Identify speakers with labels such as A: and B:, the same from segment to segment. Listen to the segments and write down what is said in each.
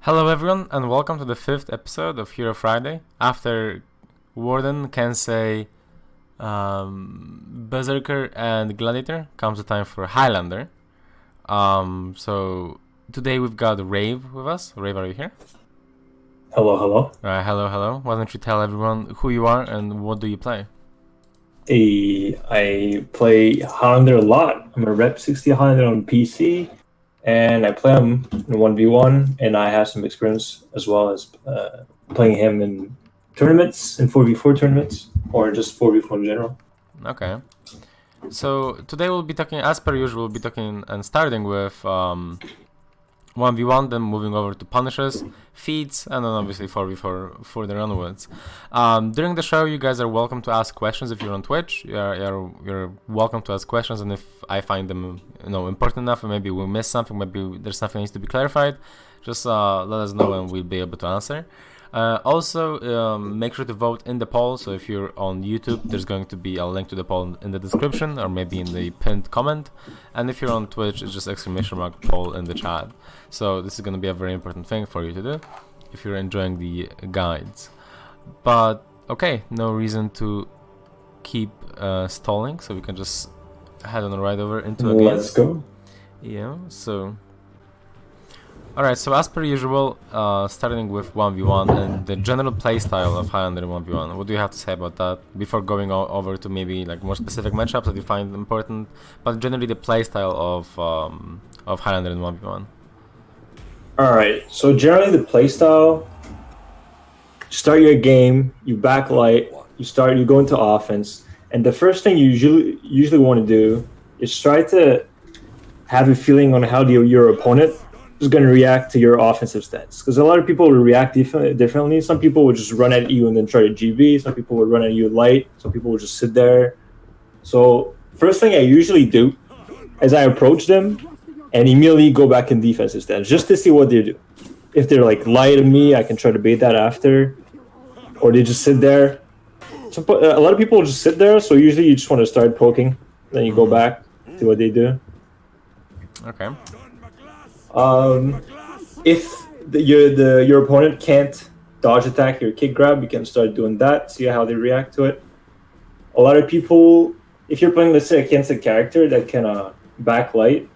A: Hello everyone and welcome to the 5th episode of Hero Friday. After Warden, Kensei, Berserker and Gladiator comes the time for Highlander. So today we've got Rave with us. Rave, are you here?
B: Hello, hello.
A: Hello. Why don't you tell everyone who you are and what do you play?
B: I play Highlander a lot. I'm a Rep 60 Highlander on PC, and I play him in 1v1, and I have some experience as well as playing him in tournaments, in 4v4 tournaments, or just 4v4 in general.
A: Okay. So today we'll be talking, as per usual, we'll be talking and starting with 1v1, then moving over to punishes, feats, and then obviously 4v4 further onwards. During the show, you guys are welcome to ask questions if you're on Twitch. You're welcome to ask questions, and if I find them important enough, and maybe we miss something, maybe there's something that needs to be clarified, just let us know and we'll be able to answer. Also, make sure to vote in the poll. So if you're on YouTube, there's going to be a link to the poll in the description or maybe in the pinned comment. And if you're on Twitch, it's just ! Poll in the chat. So this is going to be a very important thing for you to do if you're enjoying the guides. But okay, no reason to keep stalling, so we can just head on right over into a game.
B: Let's go.
A: Yeah, so alright, so as per usual, starting with 1v1 and the general playstyle of Highlander 1v1. What do you have to say about that before going over to maybe like more specific matchups that you find important, but generally the playstyle of Highlander in 1v1?
B: Alright, so generally the playstyle, start your game, you backlight, you go into offense, and the first thing you usually want to do is try to have a feeling on how your opponent is going to react to your offensive stance, because a lot of people will react differently. Some people will just run at you and then try to GB. Some people will run at you light. Some people will just sit there. So first thing I usually do is I approach them and immediately go back in defensive stance just to see what they do. If they're like light at me, I can try to bait that after, or they just sit there. A lot of people will just sit there. So usually you just want to start poking, then you go back, see what they do.
A: Okay.
B: If your opponent can't dodge attack your kick grab, you can start doing that, see how they react to it. A lot of people, if you're playing, let's say, against a character that can backlight,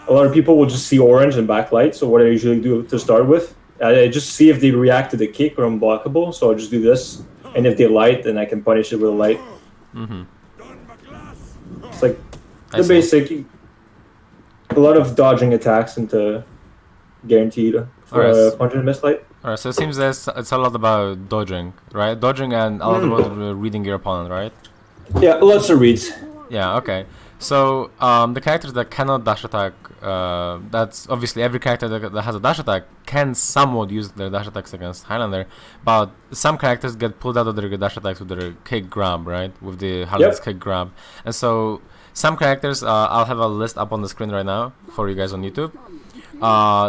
B: a lot of people will just see orange and backlight. So what I usually do to start with, I just see if they react to the kick or unblockable. So I'll just do this, and if they light, then I can punish it with a light. It's like the basic. A lot of dodging attacks into guaranteed for a 100 miss light.
A: Alright, so it seems that it's a lot about dodging, right? Dodging and a lot about reading your opponent, right?
B: Yeah, lots of reads.
A: Yeah, okay. So the characters that cannot dash attack, that's obviously every character that has a dash attack can somewhat use their dash attacks against Highlander, but some characters get pulled out of their dash attacks with their kick grab, right? With the Highlander's kick grab. And so some characters, I'll have a list up on the screen right now for you guys on YouTube.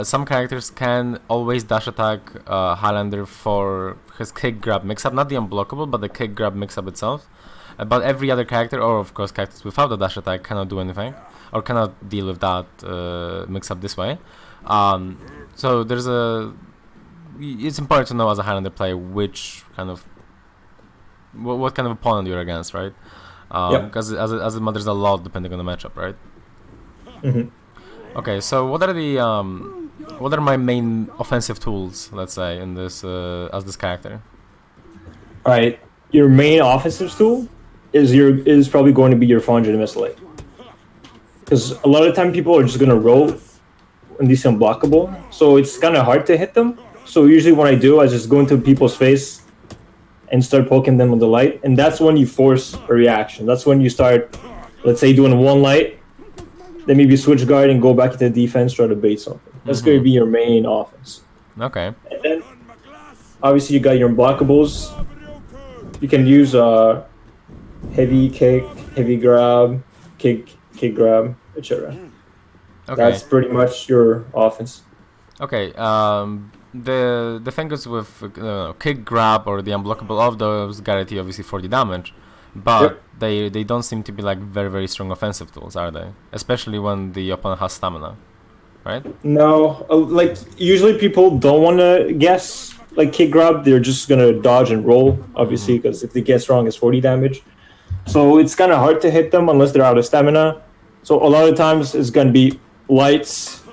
A: Some characters can always dash attack Highlander for his kick grab mix-up, not the unblockable, but the kick grab mix-up itself. But every other character, or of course characters without the dash attack, cannot do anything, or cannot deal with that mix-up this way. So it's important to know as a Highlander player which kind of, what kind of opponent you're against, right? Because as it matters a lot depending on the matchup, right? Okay, so what are my main offensive tools, let's say, in this as this character?
B: All right, your main offensive tool is probably going to be your 400 miss light, because a lot of time people are just going to roll and these unblockable, so it's kind of hard to hit them. So usually what I do is just go into people's face and start poking them with the light, and that's when you force a reaction. That's when you start, let's say, doing one light, then maybe switch guard and go back into defense, try to bait something. That's going to be your main offense.
A: Okay.
B: And then, obviously, you got your unblockables. You can use heavy kick, heavy grab, kick grab, etc.
A: Okay.
B: That's pretty much your offense.
A: Okay. The thing is with kick grab or the unblockable, of those guarantee obviously 40 damage, but they don't seem to be like very strong offensive tools, are they? Especially when the opponent has stamina. right?
B: No, like usually people don't want to guess like kick grab. They're just gonna dodge and roll, obviously, because if they guess wrong, it's 40 damage. So it's kind of hard to hit them unless they're out of stamina. So a lot of times it's gonna be lights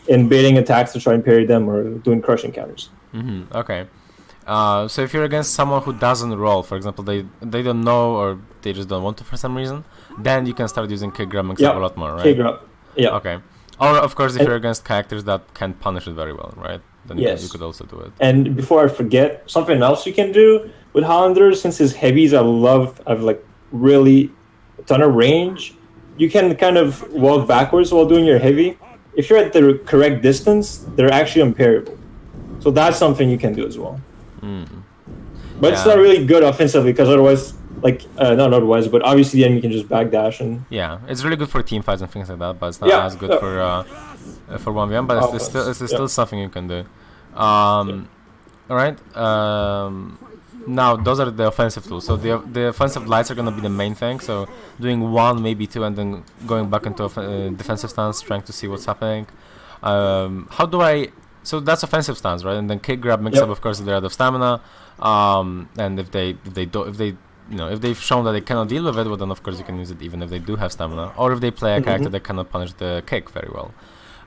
B: and baiting attacks to try and parry them or doing crushing counters.
A: Okay. So if you're against someone who doesn't roll, for example, they don't know or they just don't want to for some reason, then you can start using kick grab mix up a lot more, right?
B: Kick grab. Yeah.
A: Okay. Or of course, if you're against characters that can punish it very well, right? Then you could also do it.
B: And before I forget, something else you can do with Highlander, since his heavies I've like really a ton of range, you can kind of walk backwards while doing your heavy. If you're at the correct distance, they're actually unparryable. So that's something you can do as well. But it's not really good offensively because otherwise, like, not otherwise, but obviously then you can just backdash and...
A: Yeah, it's really good for team fights and things like that, but it's not as good for 1v1, but it's still something you can do. Alright, now those are the offensive tools. So the offensive lights are going to be the main thing, so doing one, maybe two, and then going back into defensive stance, trying to see what's happening. So that's offensive stance, right? And then kick grab mix up, of course, if they're out of stamina. And if they've shown that they cannot deal with it, well then of course you can use it even if they do have stamina, or if they play a character that cannot punish the kick very well.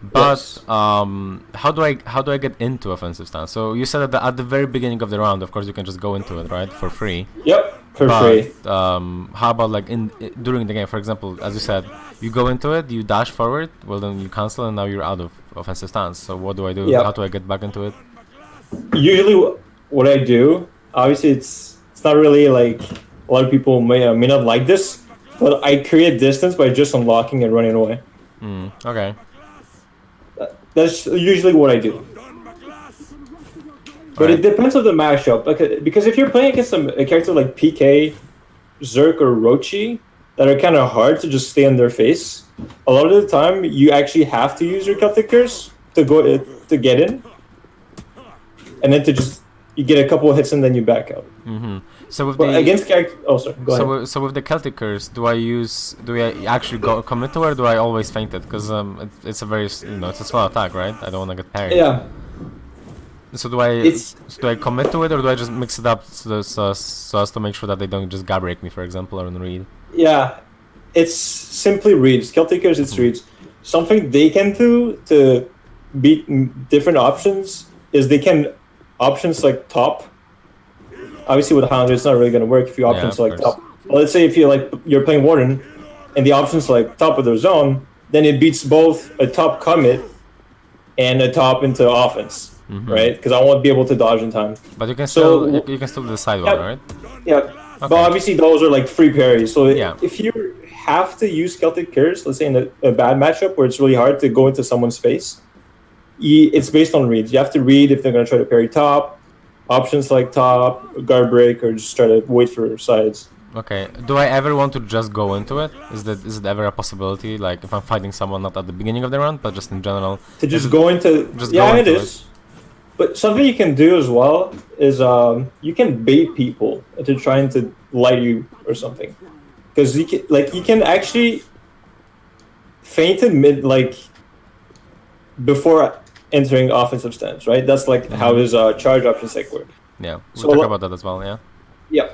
A: But how do I get into offensive stance? So you said that at the very beginning of the round, of course you can just go into it, right, for free.
B: Yep, for free.
A: How about like during the game, for example, as you said, you go into it, you dash forward, well then you cancel, and now you're out of offensive stance. So what do I do? How do I get back into it?
B: Usually, what I do, obviously, it's not really like a lot of people may not like this, but I create distance by just unlocking and running away.
A: Okay.
B: That's usually what I do. But it depends on the matchup. Because if you're playing against a character like PK, Zerk, or Rochi that are kind of hard to just stay on their face, a lot of the time you actually have to use your Celtic Curse to get in, and then you get a couple of hits and then you back out.
A: So with
B: against character, go ahead.
A: So with the Celtic Curse, do I actually commit to it, or do I always feint it? Because it's a very it's a small attack, right? I don't want to get parried.
B: Yeah.
A: So do I commit to it, or do I just mix it up so as to make sure that they don't just gab break me, for example, or in read?
B: Yeah, it's simply reads. Celtic Curse, it's reads. Something they can do to beat different options is they can options like top. Obviously, with Highlander, it's not really going to work if you options like top. Well, let's say if you're playing Warden, and the options like top of their zone, then it beats both a top commit and a top into offense, right? Because I won't be able to dodge in time.
A: But you can still decide one, right?
B: Yeah, okay. But obviously those are like free parries. So if you have to use Celtic Curse, let's say in a bad matchup where it's really hard to go into someone's face, it's based on reads. You have to read if they're going to try to parry top. Options like top, guard break, or just try to wait for sides.
A: Okay. Do I ever want to just go into it? Is it ever a possibility? Like if I'm fighting someone not at the beginning of the round, but just in general.
B: To just go into... it is. But something you can do as well is you can bait people into trying to light you or something. Because you can actually feint it before entering offensive stance, right? That's how his charge options work.
A: Yeah, we'll talk about that as well, yeah.
B: Yeah.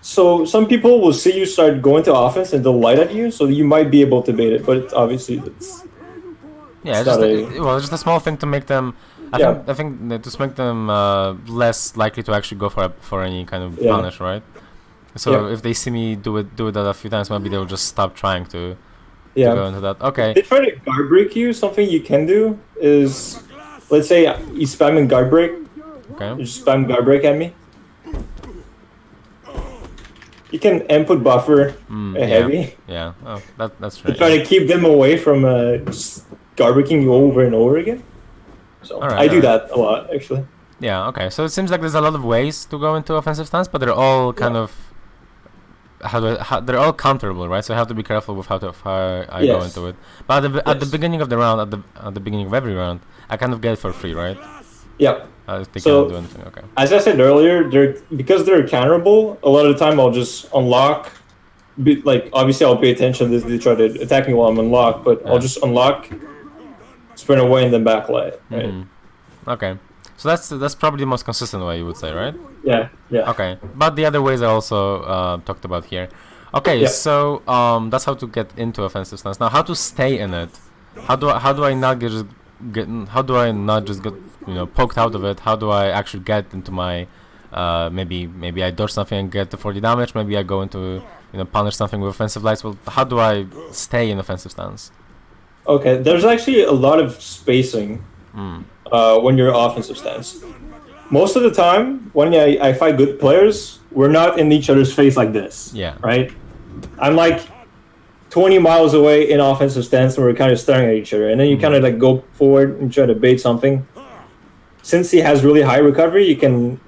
B: So some people will see you start going to offense and they'll light at you, so you might be able to bait it, but obviously it's...
A: Yeah, it's just a small thing to make them... I think to make them less likely to actually go for any kind of punish, right? So if they see me do it that a few times, maybe they'll just stop trying to go into that. Okay.
B: They try to guard break you. Something you can do is, let's say you spam guard break.
A: Okay.
B: You just spam guard break at me. You can input buffer a heavy.
A: Yeah. Oh, that's right.
B: To try to keep them away from just guard breaking you over and over again. So I do that a lot, actually.
A: Yeah. Okay. So it seems like there's a lot of ways to go into offensive stance, but they're all kind of they're all counterable, right? So I have to be careful with how I go into it. But at the beginning of the round, at the beginning of every round, I kind of get it for free, right?
B: Yeah.
A: They cannot do anything. Okay.
B: As I said earlier, because they're counterable, a lot of the time I'll just unlock. Obviously I'll pay attention if they try to attack me while I'm unlocked, but I'll just unlock sprint away and then backlight. Right.
A: Okay. So that's probably the most consistent way, you would say, right?
B: Yeah. Yeah.
A: Okay. But the other ways I also talked about here. Okay.
B: Yeah.
A: So that's how to get into offensive stance. Now, how to stay in it? How do I not get how do I not just get poked out of it? How do I actually get into my maybe I dodge something and get the 40 damage. Maybe I go into punish something with offensive lights. Well, how do I stay in offensive stance?
B: Okay, there's actually a lot of spacing when you're offensive stance. Most of the time, when I fight good players, we're not in each other's face like this.
A: Yeah.
B: Right? I'm like 20 miles away in offensive stance and we're kind of staring at each other. And then you kind of like go forward and try to bait something. Since he has really high recovery, you can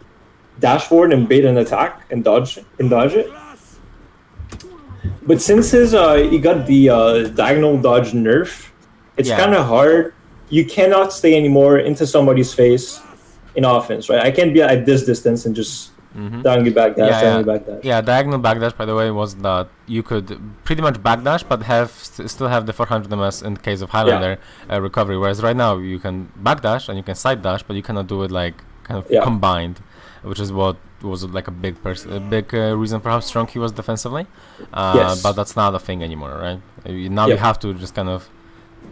B: dash forward and bait an attack and dodge it. But since he got the diagonal dodge nerf, it's kind of hard. You cannot stay anymore into somebody's face in offense, right? I can't be at this distance and just down you back dash, down you back dash.
A: Yeah, diagonal backdash, by the way, was that you could pretty much backdash, but still have the 400 ms in case of Highlander recovery. Whereas right now you can backdash and you can side dash, but you cannot do it like kind of combined, which is what was like a big reason for how strong he was defensively. But that's not a thing anymore, right? Now you have to just kind of,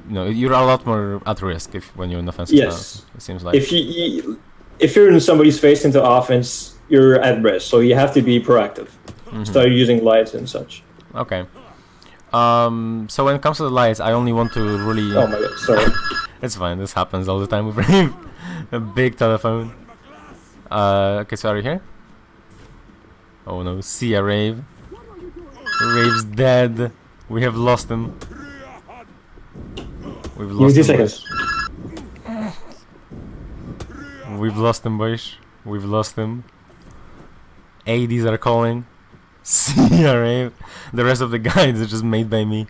A: you're a lot more at risk when you're in offensive stance, it seems like.
B: If you're in somebody's face into offense, you're at risk, so you have to be proactive. Start using lights and such.
A: Okay. So when it comes to the lights, I only want to really...
B: Oh my god, sorry.
A: It's fine, this happens all the time with Rave. A big telephone. Okay, so are you here? Oh no, see ya, Rave. Rave's dead. We have lost him. We've lost him. 2 seconds. We've lost him, boys. We've lost him. ADs are calling. See ya, Rave. The rest of the guides are just made by me.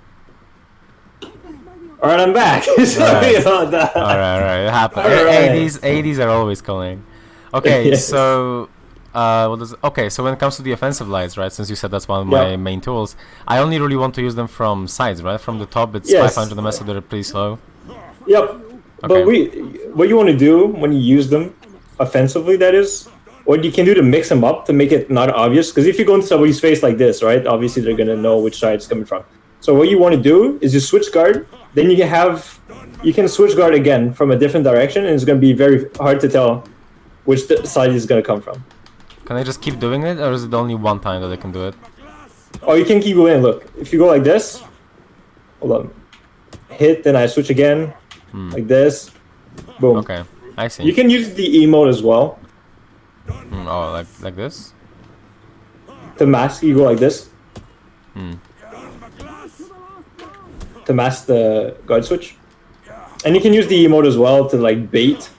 B: Alright, I'm back. Sorry about that.
A: Alright, it happens. ADs are always calling. Okay, so so when it comes to the offensive lights, right? Since you said that's one of my main tools, I only really want to use them from sides, right? From the top, it's 500 ms, so they're pretty slow.
B: Yep. Okay. But what you want to do when you use them offensively, that is, what you can do to mix them up to make it not obvious. Because if you go into somebody's face like this, right? Obviously, they're gonna know which side it's coming from. So what you want to do is you switch guard. Then you can switch guard again from a different direction, and it's gonna be very hard to tell which side is gonna come from.
A: Can I just keep doing it, or is it only one time that I can do it?
B: Oh, you can keep going. Look, if you go like this, hold on, hit, then I switch again, like this, boom.
A: Okay, I see.
B: You can use the emote as well.
A: Oh, like this?
B: To mask, you go like this. To mask the guard switch. And you can use the emote as well to like bait,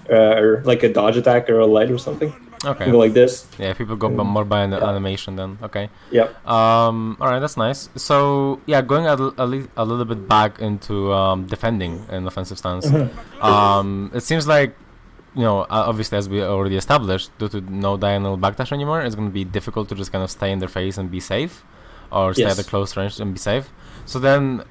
B: or like a dodge attack or a light or something.
A: Okay.
B: You go like this.
A: Yeah, people go more by an animation then. Okay.
B: Yep.
A: Alright, that's nice. So yeah, going a little bit back into defending an offensive stance. It seems like, obviously, as we already established, due to no diagonal backdash anymore, it's going to be difficult to just kind of stay in their face and be safe, or stay at a close range and be safe. So then,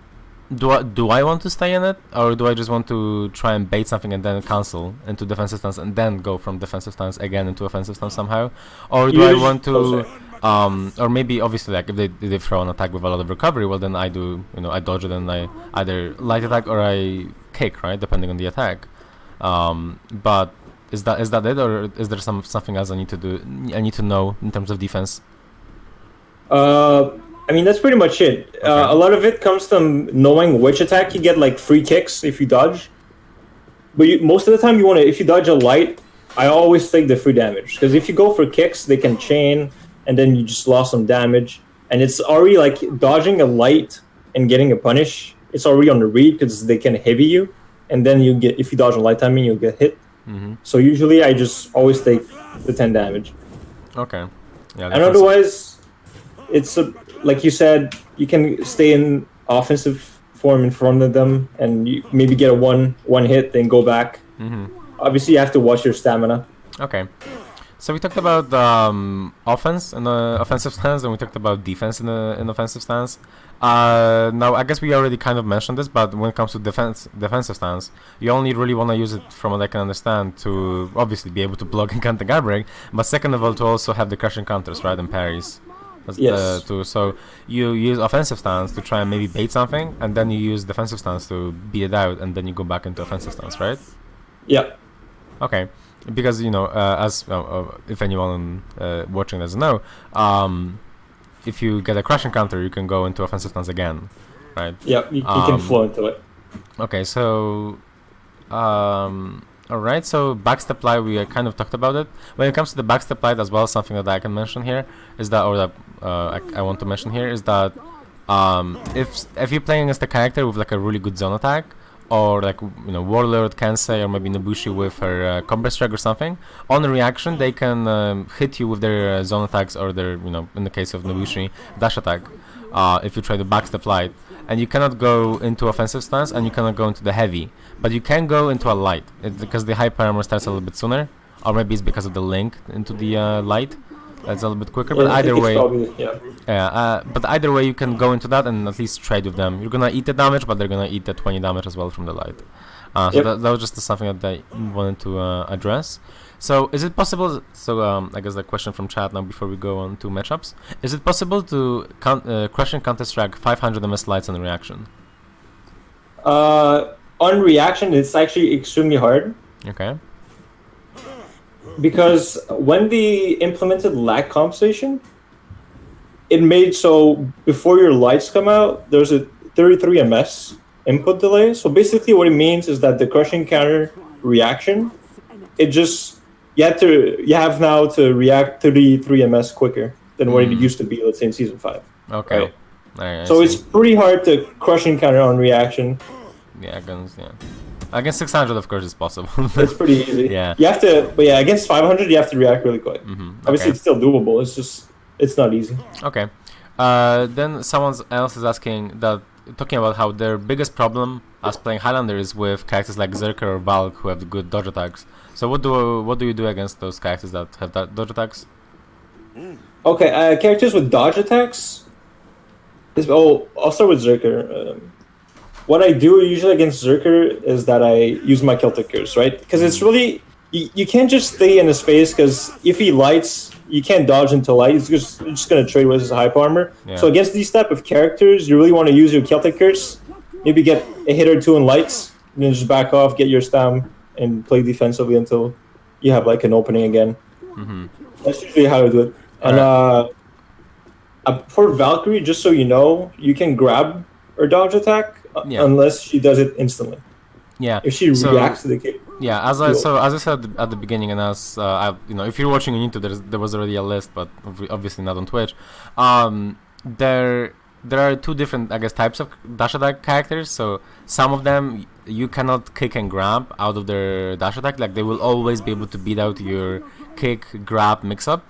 A: do I want to stay in it, or do I just want to try and bait something and then cancel into defensive stance and then go from defensive stance again into offensive stance somehow, or do I want to, or maybe obviously like if they throw an attack with a lot of recovery, well then I do, I dodge it and I either light attack or I kick, right, depending on the attack. But is that it, or is there something else I need to do? I need to know in terms of defense.
B: I mean, that's pretty much it. Okay. A lot of it comes from knowing which attack you get, like free kicks if you dodge. But most of the time, if you dodge a light, I always take the free damage. Because if you go for kicks, they can chain, and then you just lost some damage. And it's already like dodging a light and getting a punish. It's already on the read because they can heavy you. And then if you dodge a light timing, you'll get hit. So usually I just always take the 10 damage.
A: Okay. Yeah.
B: And otherwise, it's like you said, you can stay in offensive form in front of them and you maybe get a one hit, then go back. Obviously, you have to watch your stamina.
A: Okay. So we talked about offense in the offensive stance, and we talked about defense in the offensive stance. Now I guess we already kind of mentioned this, but when it comes to defensive stance, you only really want to use it, from what I can understand, to obviously be able to block and counter guard break, but second of all to also have the crushing counters, right, and parries.
B: Yes.
A: So you use offensive stance to try and maybe bait something, and then you use defensive stance to beat it out, and then you go back into offensive stance, right?
B: Yeah.
A: Okay, because as if anyone watching doesn't know, if you get a crushing counter, you can go into offensive stance again, right?
B: Yeah, you can flow into it.
A: Okay, so all right, so backstep light, we kind of talked about it. When it comes to the backstep light as well, something that I can mention here is that, or that I want to mention here is that if you're playing against a character with like a really good zone attack, or like Warlord, Kensei, or maybe Nobushi with her combat strike or something, on a reaction they can hit you with their zone attacks, or their in the case of Nobushi, dash attack, if you try to backstep light. And you cannot go into offensive stance, and you cannot go into the heavy, but you can go into a light. It's because the hyper armor starts a little bit sooner, or maybe it's because of the link into the light. That's a little bit quicker, but either way, but either way, you can go into that and at least trade with them. You're gonna eat the damage, but they're gonna eat the 20 damage as well from the light. So that was just something that I wanted to address. So is it possible? So I guess the question from chat now before we go on to matchups: is it possible to crush and counter strike 500 MS lights on reaction?
B: On reaction, it's actually extremely hard.
A: Okay.
B: Because when they implemented lag compensation, it made so before your lights come out, there's a 33 ms input delay. So basically what it means is that the crushing counter reaction, you have now to react 33 ms quicker than what it used to be, let's say in Season 5.
A: Okay.
B: Right? So it's pretty hard to crushing counter on reaction.
A: Yeah, against 600, of course, it's possible.
B: It's pretty easy.
A: Yeah.
B: You have to, but yeah, against 500, you have to react really quick. Obviously, it's still doable. It's not easy.
A: Okay. Then someone else is talking about how their biggest problem as playing Highlander is with characters like Zerker or Valk who have good dodge attacks. So what do you do against those characters that have dodge attacks?
B: Okay, characters with dodge attacks. I'll start with Zerker. What I do usually against Zerker is that I use my Celtic Curse, right? Because it's really you can't just stay in his face, because if he lights, you can't dodge into light. It's just going to trade with his hyper armor. Yeah. So against these type of characters, you really want to use your Celtic Curse. Maybe get a hit or two in lights, and then just back off, get your stam, and play defensively until you have like an opening again. That's usually how I do it. And for Valkyrie, just so you know, you can grab or dodge attack unless she does it instantly. Yeah. If she reacts to the kick.
A: Yeah, as I said at the beginning, and as if you're watching on YouTube, there was already a list, but obviously not on Twitch. There are two different, I guess, types of dash attack characters. So some of them you cannot kick and grab out of their dash attack. Like they will always be able to beat out your kick grab mix up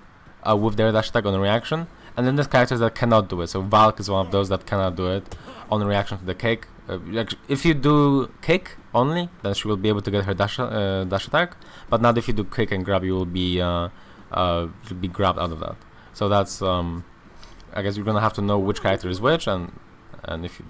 A: with their dash attack on a reaction. And then there's characters that cannot do it. So Valk is one of those that cannot do it on a reaction to the kick. If you do kick only, then she will be able to get her dash attack. But not if you do kick and grab, you will be grabbed out of that. So that's I guess you're gonna have to know which character is which, and if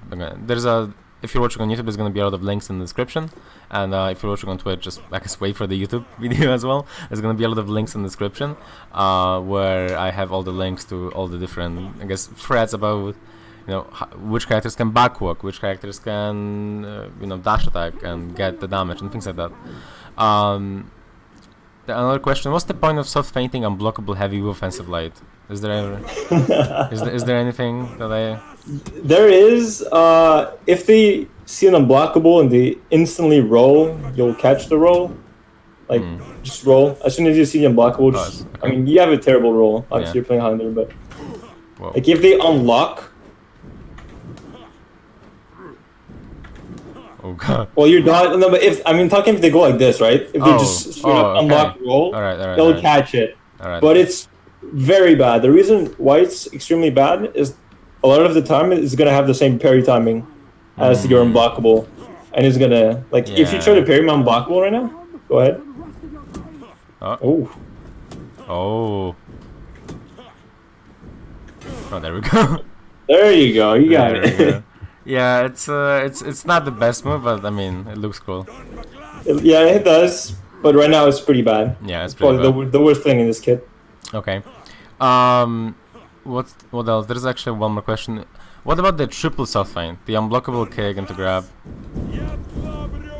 A: you're watching on YouTube, there's gonna be a lot of links in the description, and if you're watching on Twitch, just I guess wait for the YouTube video as well. There's gonna be a lot of links in the description, where I have all the links to all the different, I guess, threads about which characters can backwalk, which characters can dash attack and get the damage and things like that. Another question: what's the point of soft fainting unblockable heavy with offensive light? Is there is there anything that I?
B: There is. If they see an unblockable and they instantly roll, you'll catch the roll. Like just roll as soon as you see the unblockable. I mean, you have a terrible roll. Obviously, you're playing Highlander, but like if they unlock.
A: Oh god.
B: Well, you're not. No, but if they go like this, right? If they just straight up unlock roll, they'll catch it. But it's very bad. The reason why it's extremely bad is a lot of the time it's gonna have the same parry timing as your unblockable, and it's gonna if you try to parry my unblockable right now, go ahead.
A: Oh. Oh, there we go.
B: There you go. You got
A: There we go.
B: it.
A: Yeah, it's not the best move, but I mean, it looks cool.
B: Yeah, it does. But right now it's pretty bad.
A: Yeah, it's
B: Probably
A: pretty bad.
B: the worst thing in this kit.
A: Okay. What else? There's actually one more question. What about the triple soft feint? The unblockable kick into grab.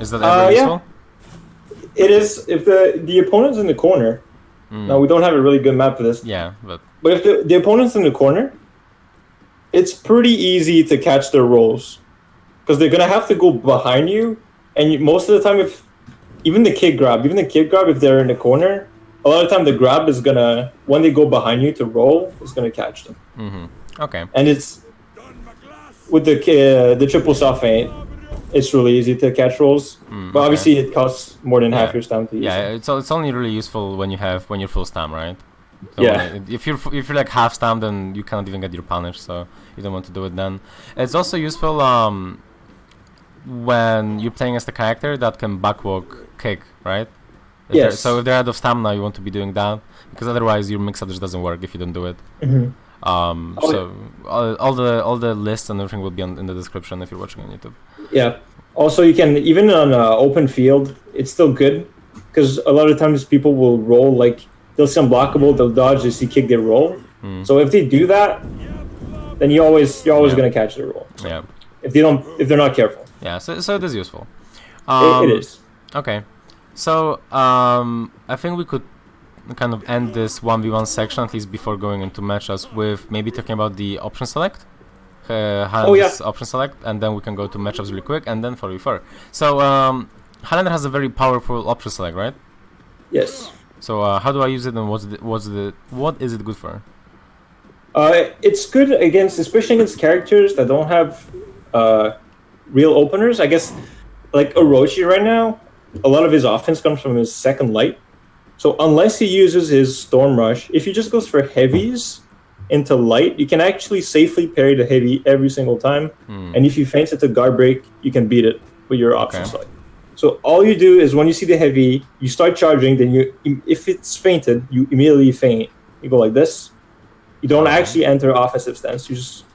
A: Is that ever useful?
B: It is if the opponent's in the corner. Now we don't have a really good map for this.
A: Yeah, but
B: if the opponent's in the corner, it's pretty easy to catch their rolls, because they're gonna have to go behind you, and most of the time, if even the kid grab, if they're in the corner, a lot of time the grab is gonna, when they go behind you to roll, is gonna catch them.
A: Okay.
B: And it's with the triple soft feint, it's really easy to catch rolls, but obviously it costs more than half your stam to use.
A: Yeah, it's only really useful when you're full stam, right? So
B: Yeah.
A: If you're like half stam, then you cannot even get your punish, so you don't want to do it then. It's also useful when you're playing as the character that can backwalk kick, right?
B: Yes.
A: So if they're out of stamina, you want to be doing that, because otherwise your mix-up just doesn't work if you don't do it. So all the lists and everything will be in the description if you're watching on YouTube.
B: Yeah. Also, you can, even on open field, it's still good, because a lot of times people will roll, like they'll see unblockable, they'll dodge, they see kick, they roll. So if they do that, then you're always gonna catch their roll.
A: Yeah.
B: If they're not careful.
A: Yeah. So it is useful.
B: It is.
A: Okay. So I think we could kind of end this 1v1 section, at least before going into matchups, with maybe talking about the option select. Highlander's option select, and then we can go to matchups really quick, and then 4v4. So Highlander has a very powerful option select, right?
B: Yes.
A: So how do I use it, and what is it good for?
B: It's good especially against characters that don't have real openers. I guess, like Orochi right now, a lot of his offense comes from his second light. So unless he uses his Storm Rush, if he just goes for heavies into light, you can actually safely parry the heavy every single time. And if you feint it to guard break, you can beat it with your option select. So all you do is when you see the heavy, you start charging, then if it's feinted, you immediately feint. You go like this. You don't actually enter offensive stance. You just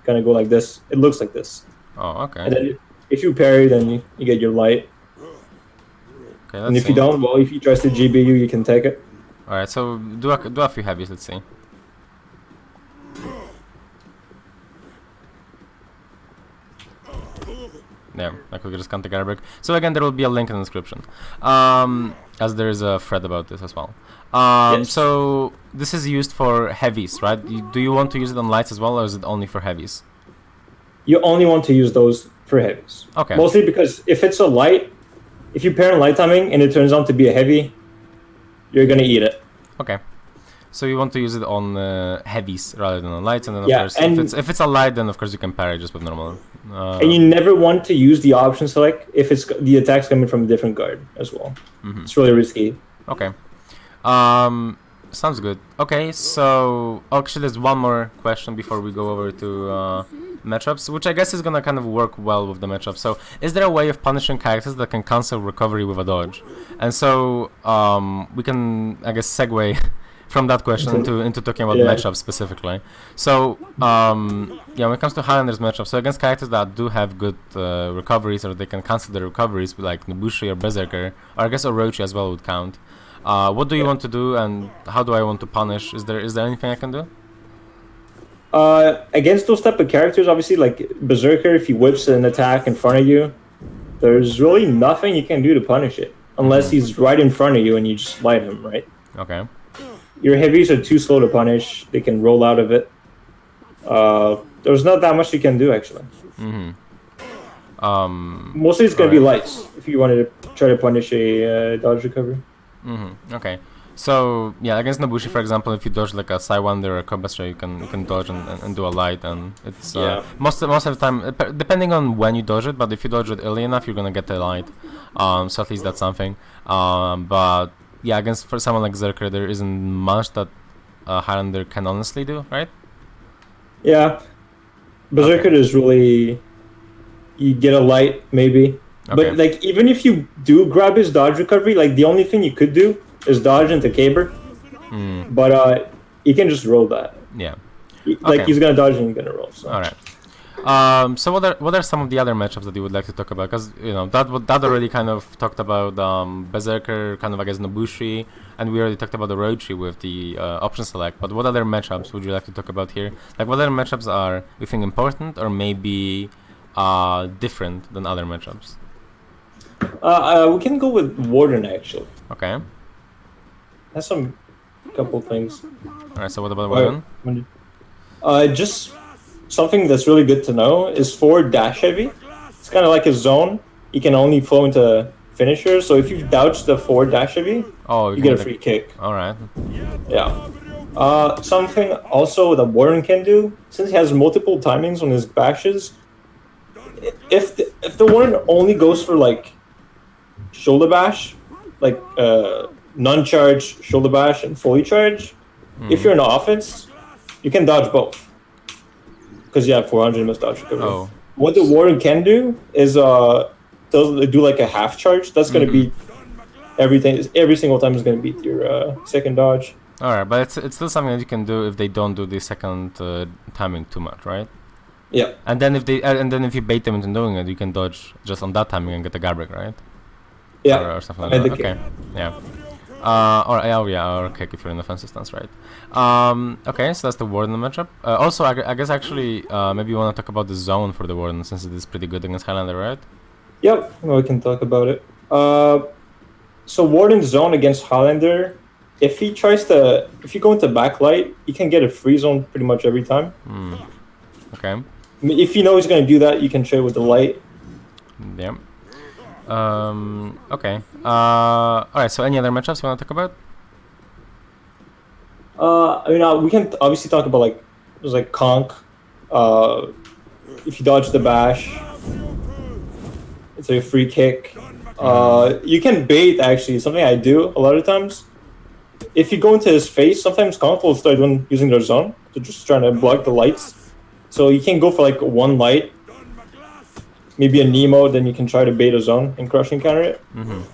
B: kind of go like this. It looks like this.
A: Oh, okay.
B: And then if you parry, then you get your light.
A: Okay,
B: And if you don't, well, if you trust the GBU, you can take it.
A: Alright, so do a few heavies, let's see. Yeah, I could just counter guard break. So again, there will be a link in the description, as there is a thread about this as well.
B: Yes.
A: So this is used for heavies, right? Do you want to use it on lights as well, or is it only for heavies?
B: You only want to use those for heavies.
A: Okay.
B: Mostly because if it's a light, if you pair in light timing and it turns out to be a heavy, you're gonna eat it.
A: Okay. So you want to use it on heavies rather than on lights, and then of
B: Yeah,
A: course,
B: and
A: if it's a light, then of course you can parry just with normal.
B: and you never want to use the option select if it's the attack's coming from a different guard as well. It's really risky.
A: Okay. Sounds good. Okay, so actually there's one more question before we go over to matchups, which I guess is gonna kind of work well with the matchup. So is there a way of punishing characters that can cancel recovery with a dodge? And so we can, I guess, segue from that question into talking about matchups specifically. So yeah, when it comes to Highlander's matchup, so against characters that do have good recoveries, or they can cancel their recoveries, like Nobushi or Berserker, or I guess Orochi as well would count. What do you want to do, and how do I want to punish? Is there anything I can do?
B: Against those type of characters, obviously, like Berserker, if he whips an attack in front of you, there's really nothing you can do to punish it, unless he's right in front of you and you just light him, right?
A: Okay.
B: Your heavies are too slow to punish. They can roll out of it. There's not that much you can do, actually. Mostly it's going to be lights, if you wanted to try to punish a dodge recovery.
A: Okay. So yeah, against Nobushi, for example, if you dodge like a Sidewinder or a Kobasha, you can dodge and do a light, and it's most of the time, depending on when you dodge it, but if you dodge it early enough, you're gonna get the light. So at least that's something. But yeah, against for someone like Zerker, there isn't much that Highlander can honestly do, right?
B: Yeah, Berserker is really, you get a light maybe, but like even if you do grab his dodge recovery, like the only thing you could do is dodge into Caber, But he can just roll that.
A: Yeah.
B: Like
A: Okay.
B: he's gonna dodge and he's gonna roll. So.
A: All right. So what are some of the other matchups that you would like to talk about? Because that already kind of talked about Berserker, kind of against Nobushi, and we already talked about the Orochi with the option select. But what other matchups would you like to talk about here? Like what other matchups are you think important or maybe different than other matchups?
B: We can go with Warden actually.
A: Okay.
B: Has some couple things.
A: All right. So what about Warden?
B: Just something that's really good to know is for dash heavy. It's kind of like a zone. You can only flow into finishers. So if you dodge the forward dash heavy, you get a free kick.
A: All right.
B: Yeah. Something also that Warden can do, since he has multiple timings on his bashes, if the Warden only goes for like shoulder bash, like non-charge shoulder bash and fully charge, if you're in offense, you can dodge both. Because you have 400 must dodge recovery.
A: Oh.
B: What the Warden can do is do like a half charge. That's gonna beat everything. Every single time is gonna beat your second dodge.
A: All right, but it's still something that you can do if they don't do the second timing too much, right?
B: Yeah.
A: And then if you bait them into doing it, you can dodge just on that timing and get the garbage, right?
B: Yeah.
A: Or something like that. Okay. Yeah. Or kick if you're in offensive stance, right? Okay, so that's the Warden matchup. Also, I guess actually, maybe you want to talk about the zone for the Warden since it is pretty good against Highlander, right?
B: Yep. Well, we can talk about it. So Warden's zone against Highlander, if you go into backlight, you can get a free zone pretty much every time.
A: Okay.
B: I mean, if you know he's gonna do that, you can trade with the light.
A: Yeah. Okay. Alright, so any other matchups you want to talk about?
B: We can obviously talk about there's like Conk. If you dodge the bash, it's a free kick. You can bait actually, something I do a lot of times. If you go into his face, sometimes Conk will start using their zone to just trying to block the lights. So you can go for like one light, maybe a Nemo, then you can try to bait a zone and crushing counter it.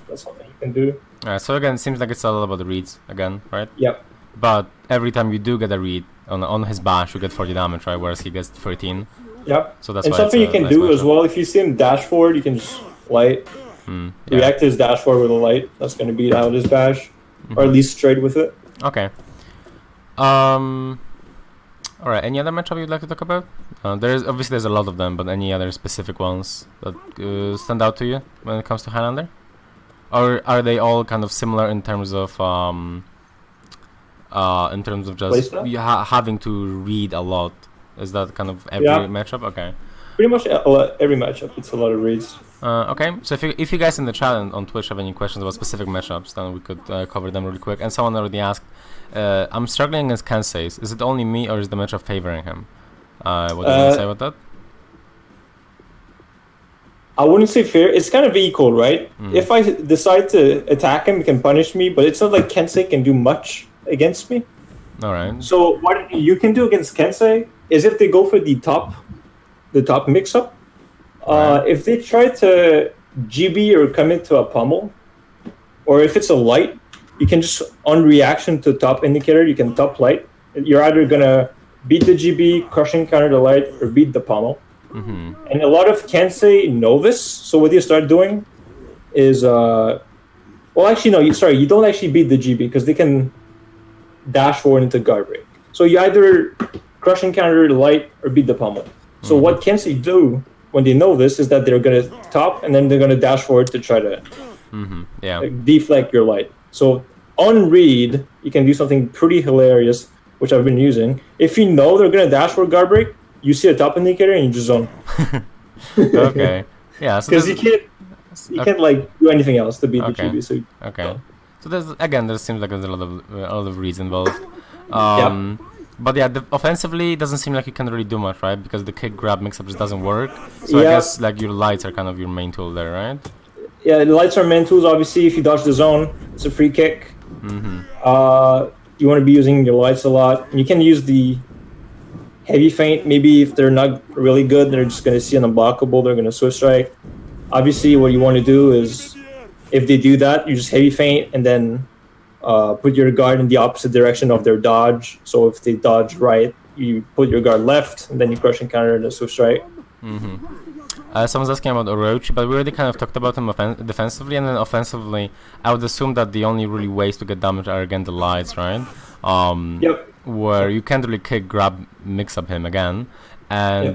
B: That's something you can do.
A: Alright, so again, it seems like it's all about the reads again, right?
B: Yep.
A: But every time you do get a read on his bash, you get 40 damage, right? Whereas he gets 13.
B: Yep.
A: So that's
B: and
A: why
B: something
A: it's
B: you can
A: nice
B: do
A: matchup.
B: as well, if you see him dash forward, you can just light. React to his dash forward with a light. That's going to beat out his bash. Or at least trade with it.
A: Okay. Alright, any other matchup you'd like to talk about? There's a lot of them, but any other specific ones that stand out to you when it comes to Highlander? Or are they all kind of similar in terms of just having to read a lot? Is that kind of every matchup? Okay.
B: Pretty much every matchup, it's a lot of reads.
A: Okay, so if you guys in the chat and on Twitch have any questions about specific matchups, then we could cover them really quick. And someone already asked, I'm struggling against Kensei's. Is it only me or is the matchup favoring him? What do you want to say about that?
B: I wouldn't say fair. It's kind of equal, right? If I decide to attack him, he can punish me, but it's not like Kensei can do much against me.
A: Alright.
B: So what you can do against Kensei is if they go for the top mix-up, if they try to GB or commit to a pummel, or if it's a light, you can just, on reaction to top indicator, you can top light. You're either going to beat the GB, crushing counter the light, or beat the pummel. And a lot of Kensei know this, so what you start doing is, you don't actually beat the GB, because they can dash forward into guard break. So you either crushing counter the light or beat the pummel. So what Kensei do when they know this is that they're going to top and then they're going to dash forward to try to deflect your light. So on read, you can do something pretty hilarious, which I've been using. If you know they're going to dash for guard break, you see a top indicator and you just zone.
A: Okay. Yeah.
B: Because you can't do anything else to beat the GB. So
A: So there seems like there's a lot of reads involved. But yeah, offensively, it doesn't seem like you can really do much, right? Because the kick grab mix-up just doesn't work. So I guess your lights are kind of your main tool there, right?
B: Yeah, the lights are main tools. Obviously, if you dodge the zone, it's a free kick. You want to be using your lights a lot. And you can use the heavy feint. Maybe if they're not really good, they're just going to see an unblockable. They're going to Swift strike. Obviously, what you want to do is, if they do that, you just heavy feint and then put your guard in the opposite direction of their dodge. So if they dodge right, you put your guard left, and then you crush and counter and switch right.
A: Someone's asking about Orochi, but we already kind of talked about him defensively, and then offensively, I would assume that the only really ways to get damage are again the lights, right?
B: Yep.
A: Where you can't really kick, grab, mix up him again, and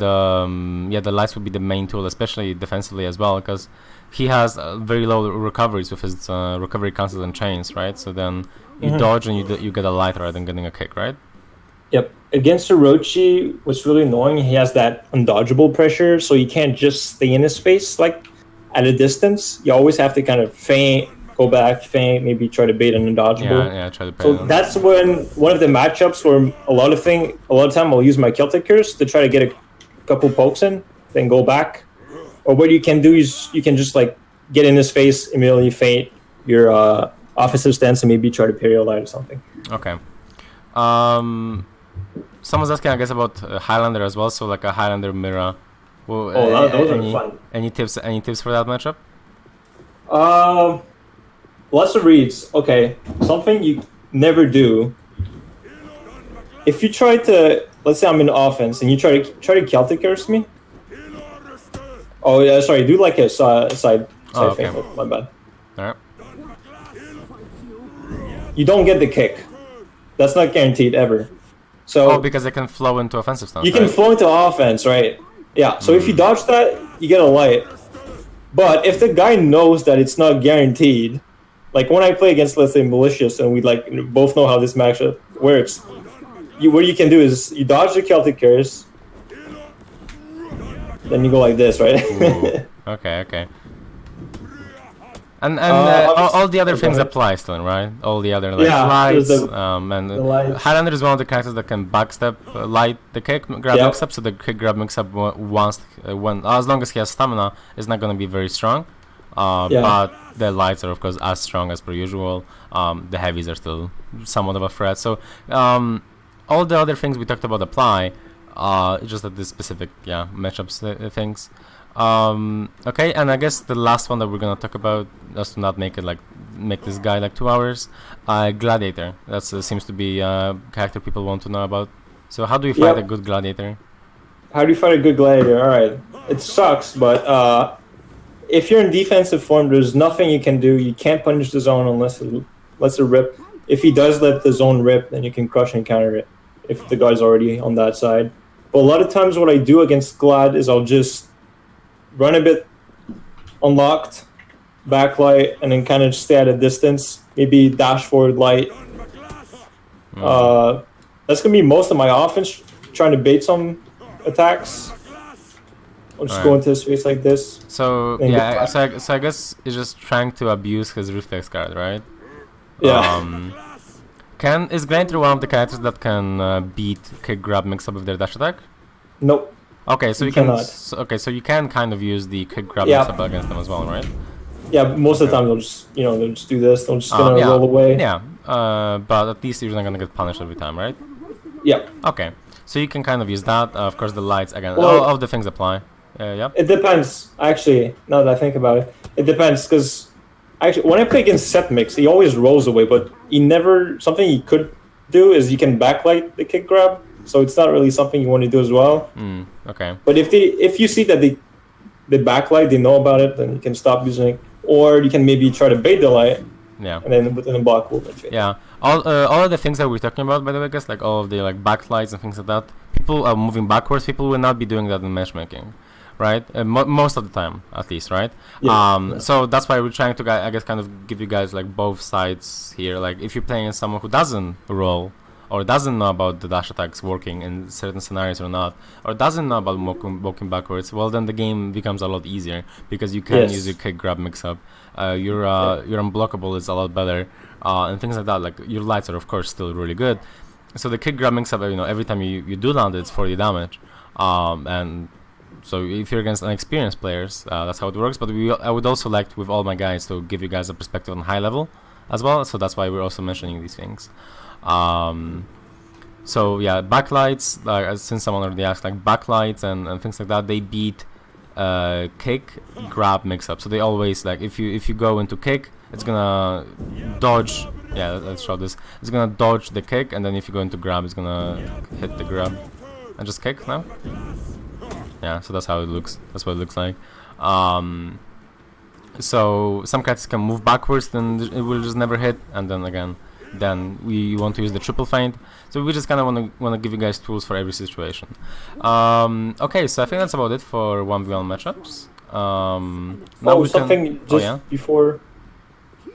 A: yeah, the lights would be the main tool, especially defensively as well, because he has very low recoveries with his recovery cancels and chains, right? So then you dodge and you get a light rather than getting a kick, right?
B: Yep. Against Orochi, what's really annoying, he has that undodgeable pressure, so you can't just stay in his space like at a distance. You always have to kind of feint, go back, feint, maybe try to bait an undodgeable.
A: Yeah, try to bait.
B: So that's when one of the matchups where a lot of time I'll use my Celtic Curse to try to get a couple pokes in, then go back. Or what you can do is you can just like get in his face, immediately feint your offensive stance, and maybe try to parry a light or something.
A: Okay. Someone's asking, I guess, about Highlander as well. So like a Highlander Mira. Well,
B: those are fun.
A: Any tips for that matchup?
B: Lots of reads. Okay, something you never do. If you try to, let's say I'm in offense and you try to Celtic Curse me. Oh yeah, sorry. Do like a side
A: okay.
B: feint. Oh, my bad.
A: All right.
B: You don't get the kick. That's not guaranteed ever. So
A: because they can flow into offensive stance.
B: You can flow into offense, right? Yeah. So if you dodge that, you get a light. But if the guy knows that it's not guaranteed, like when I play against, let's say, Malicious, and we like both know how this matchup works, what you can do is you dodge the Celtic Curse, then you go like this, right?
A: Okay. And all the other things apply still, right? All the other lights, and the lights. Highlander is one of the characters that can backstep light the kick grab mix up. So the kick grab mix up as long as he has stamina, is not going to be very strong. But the lights are of course as strong as per usual. The heavies are still somewhat of a threat. So all the other things we talked about apply. Just at this specific matchups things. Okay, and I guess the last one that we're gonna talk about, just to not make this guy like 2 hours, Gladiator. That seems to be a character people want to know about. So how do you fight a good Gladiator?
B: How do you fight a good Gladiator? All right, it sucks, but if you're in defensive form, there's nothing you can do. You can't punish the zone unless it rip. If he does let the zone rip, then you can crush and counter it if the guy's already on that side. But a lot of times what I do against Glad is I'll just run a bit unlocked, backlight, and then kind of stay at a distance. Maybe dash forward light. That's going to be most of my offense, trying to bait some attacks. I'll just go into his face like this.
A: So, so I guess it's just trying to abuse his reflex card, right?
B: Yeah.
A: Is Gladiator one of the characters that can beat kick grab mix up with their dash attack?
B: Nope.
A: Okay, so you can. So you can kind of use the kick grab mix up against them as well, right?
B: Yeah, most of the time they'll just do this. They'll just gonna roll away.
A: Yeah. But at least you're not gonna get punished every time, right?
B: Yeah.
A: Okay. So you can kind of use that. Of course, the lights again. All of the things apply. Yeah.
B: It depends. Actually, now that I think about it, it depends because actually when I play against Set Mix, he always rolls away, but he never. Something he could do is you can backlight the kick grab. So it's not really something you want to do as well.
A: Okay.
B: But if you see that they backlight, they know about it, then you can stop using it, or you can maybe try to bait the light.
A: Yeah.
B: And then within a block will fit.
A: Yeah. All of the things that we're talking about, by the way, guys, like all of the backlights and things like that. People are moving backwards. People will not be doing that in matchmaking, right? Most of the time, at least, right?
B: Yeah.
A: So that's why we're trying to, I guess, kind of give you guys both sides here. Like if you're playing someone who doesn't roll, or doesn't know about the dash attacks working in certain scenarios or not, or doesn't know about walking backwards, well then the game becomes a lot easier because you can use your kick grab mix up. Your unblockable is a lot better, and things like that. Like your lights are of course still really good. So the kick grab mix up, every time you do land it's 40 damage, and so if you're against unexperienced players, that's how it works. But I would also like with all my guys to give you guys a perspective on high level as well. So that's why we're also mentioning these things. So yeah, backlights, since someone already asked, backlights and things like that, they beat kick grab mix up. So they always if you go into kick, it's gonna dodge Yeah, let's show this. It's gonna dodge the kick, and then if you go into grab, it's gonna hit the grab. And just kick now? Yeah, so that's how it looks. That's what it looks like. So some characters can move backwards, then it will just never hit, and then again, then we want to use the triple feint. So we just kind of want to give you guys tools for every situation. Okay, so I think that's about it for 1v1 matchups. Now we
B: something
A: can,
B: just before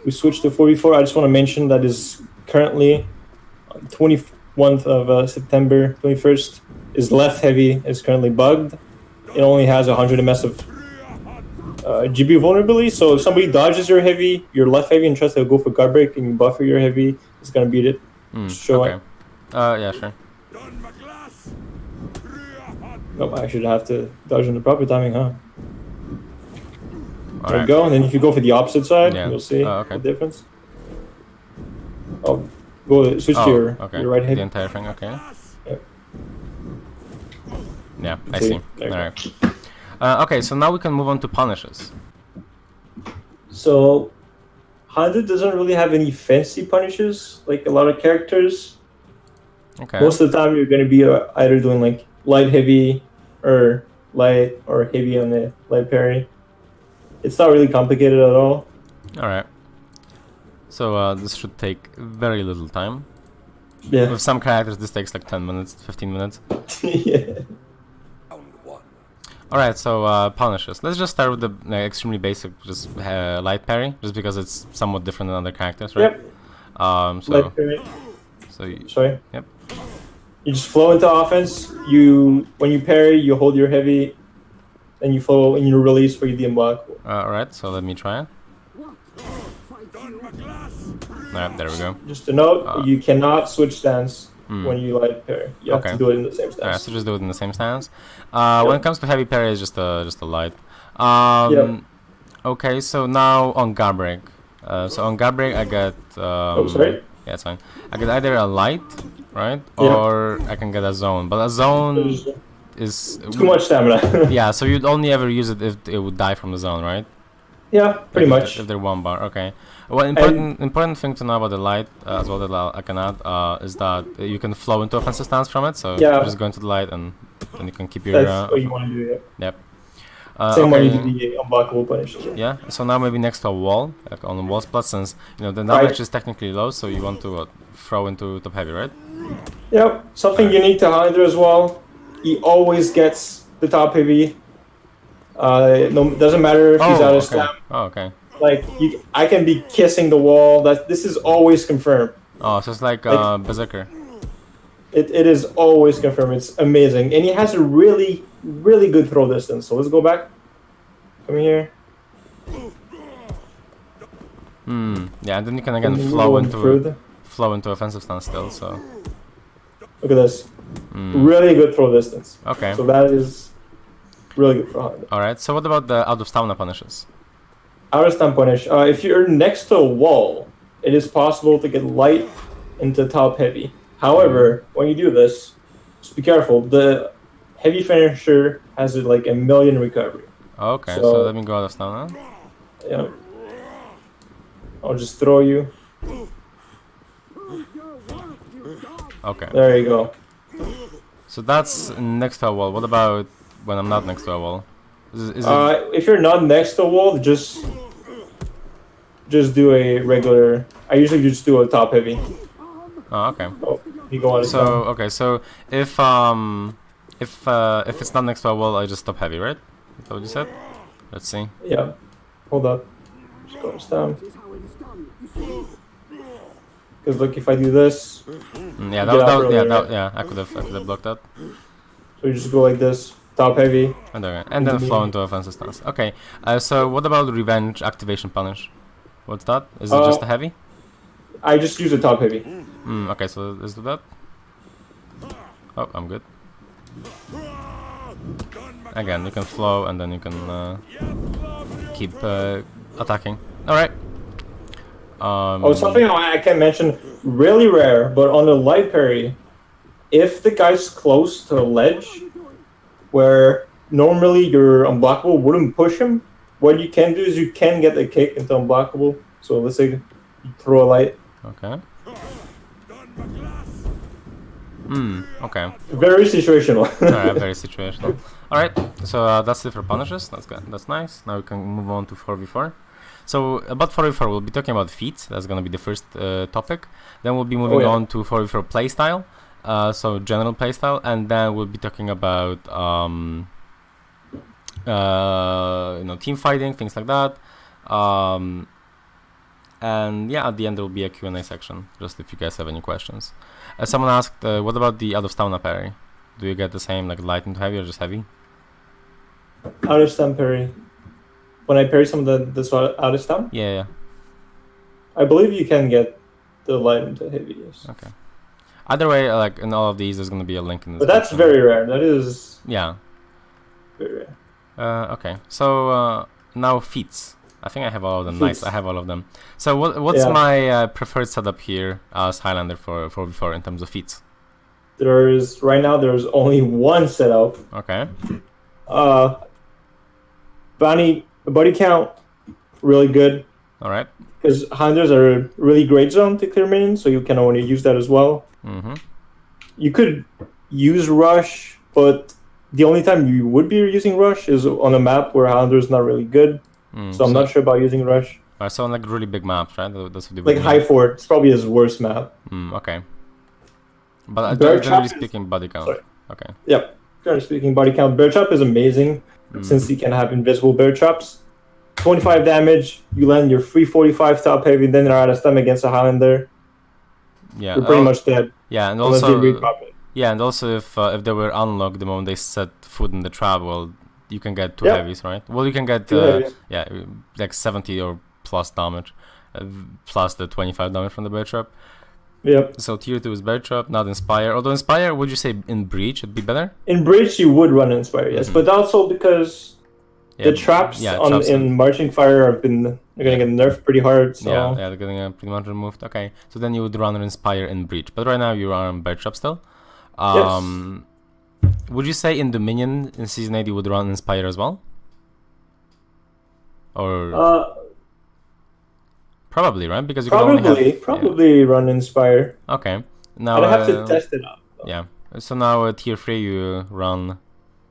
B: we switch to 4v4, I just want to mention that is currently 21st of September, 21st is left heavy, is currently bugged. It only has 100 ms of GB vulnerability, so if somebody dodges your heavy, your left heavy, and tries to go for guard break and you buffer your heavy, it's gonna beat it. Show
A: okay. Yeah, sure.
B: Nope, I should have to dodge in the proper timing, huh? There
A: Right.
B: you go, and then if you go for the opposite side, you'll see
A: okay.
B: the difference. Oh, go switch to your right
A: The
B: heavy.
A: entire thing, okay.
B: Yep.
A: Yeah, I see. Alright. Okay, so now we can move on to punishes.
B: So, Highlander doesn't really have any fancy punishes, like a lot of characters.
A: Okay.
B: Most of the time, you're going to be either doing like light heavy, or light or heavy on the light parry. It's not really complicated at all.
A: Alright. So this should take very little time.
B: Yeah.
A: With some characters, this takes like 10 minutes, 15 minutes.
B: Yeah.
A: Alright, so punishes. Let's just start with the extremely basic, just light parry, just because it's somewhat different than other characters, right?
B: Yep.
A: So,
B: Light parry.
A: so
B: Sorry.
A: Yep.
B: You just flow into offense. When you parry, you hold your heavy, and you flow and you release for the unblockable.
A: Alright, so let me try it. Alright, there we go.
B: Just a note: you cannot switch stance when you light parry. You have to do it in the same stance.
A: Alright, so just do it in the same stance. When it comes to heavy parry, it's just a light. Okay, so now on guard break. So on guard break, I get.
B: Oh, sorry.
A: Yeah, it's fine. I get either a light, right, or I can get a zone. But a zone is
B: too much stamina.
A: Yeah, so you'd only ever use it if it would die from the zone, right?
B: Yeah, pretty much.
A: If they're one bar, okay. Well, important thing to know about the light as well that I can add is that you can flow into offensive stance from it. So you just go into the light and then you can keep your.
B: That's what you want to do.
A: Yep.
B: Same when you do the unblockable punish.
A: Yeah. So now maybe next to a wall, like on the wall spot, since the damage is technically low, so you want to throw into top heavy, right?
B: Yep. Something unique to Highlander as well. He always gets the top heavy. Doesn't matter if he's out of stamina.
A: Oh, okay.
B: Like I can be kissing the wall. This is always confirmed.
A: Oh, so it's like Berserker.
B: It is always confirmed. It's amazing, and he has a really good throw distance. So let's go back. Come here.
A: Yeah, and then you can again flow into offensive stance still. So
B: look at this. Really good throw distance.
A: Okay.
B: So that is really good for Highlander.
A: All right. So what about the out of stamina punishes?
B: Out of stamina punish. If you're next to a wall, it is possible to get light into top heavy. However, when you do this, just be careful. The heavy finisher has like a million recovery.
A: Okay, so let me go out of stamina.
B: Yeah. I'll just throw you.
A: Okay.
B: There you go.
A: So that's next to a wall. What about when I'm not next to a wall?
B: If you're not next to a wall, just do a regular. I usually just do a top heavy.
A: Oh, okay.
B: Oh, you go on.
A: So okay, so if it's not next to a wall, I just stop heavy, right? Is that what you said? Let's see.
B: Yeah. Hold up. Just go down. Because look, if I do this.
A: Yeah, I could have blocked that.
B: So you just go like this, top heavy.
A: And then flow into offensive stance. Okay. So what about revenge activation punish? What's that? Is it just a heavy?
B: I just use a top heavy.
A: Okay, so let's do that. Oh, I'm good. Again, you can flow and then you can keep attacking. Alright.
B: Something I can mention, really rare, but on the light parry, if the guy's close to a ledge, where normally your unblockable wouldn't push him, what you can do is you can get a kick into unblockable. So let's say you throw a light,
A: Okay. Okay.
B: Very situational.
A: Alright, very situational. Alright, so that's it for punishes. That's good. That's nice. Now we can move on to 4v4. So about 4v4, we'll be talking about feats. That's gonna be the first topic. Then we'll be moving on to 4v4 playstyle. So general playstyle, and then we'll be talking about team fighting, things like that. And yeah, at the end there will be a Q&A section, just if you guys have any questions. Someone asked, what about the out of stamina parry? Do you get the same, like light into heavy or just heavy?
B: Out of stamina parry. When I parry some of this out of stamina?
A: Yeah.
B: I believe you can get the light into heavy, yes.
A: Okay. Either way, like in all of these, there's going to be a link in the
B: But that's very rare. That is...
A: Yeah.
B: Very rare.
A: Okay, so now feats. I think I have all of them. Nice, I have all of them. So what's my preferred setup here as Highlander for 4v4 in terms of feats?
B: Right now there's only one setup.
A: Okay.
B: Body count, really good.
A: All right.
B: Because Highlanders are a really great zone to clear minions, so you can only use that as well. You could use Rush, but the only time you would be using Rush is on a map where Highlander is not really good. So I'm not sure about using Rush.
A: So on like really big maps, right? That's what
B: like High Fort, it's probably his worst map.
A: Okay. But generally speaking, body count.
B: Sorry.
A: Okay.
B: Yep. Generally speaking, body count. Bear Trap is amazing since he can have invisible bear traps. 25 damage, you land your free 45 top heavy, then you're out of stamina against a Highlander.
A: Yeah.
B: You're pretty much dead.
A: Yeah, and also if they were unlocked the moment they set foot in the trap, well, you can get two heavies, right? Well, you can get like 70 or plus damage, plus the 25 damage from the bear trap.
B: Yep.
A: So tier 2 is bear trap, not inspire. Although inspire, would you say in breach it'd be better?
B: In breach, you would run inspire, yes, but also because the traps in marching fire are gonna get nerfed pretty hard. So
A: yeah, they're getting pretty much removed. Okay, so then you would run inspire in breach, but right now you are on bear trap still.
B: Yes.
A: Would you say in Dominion in Season 8 you would run Inspire as well? Or probably, right? Because you
B: probably run Inspire.
A: Okay. Now
B: I'd have to test it out.
A: Yeah. So now tier 3 you run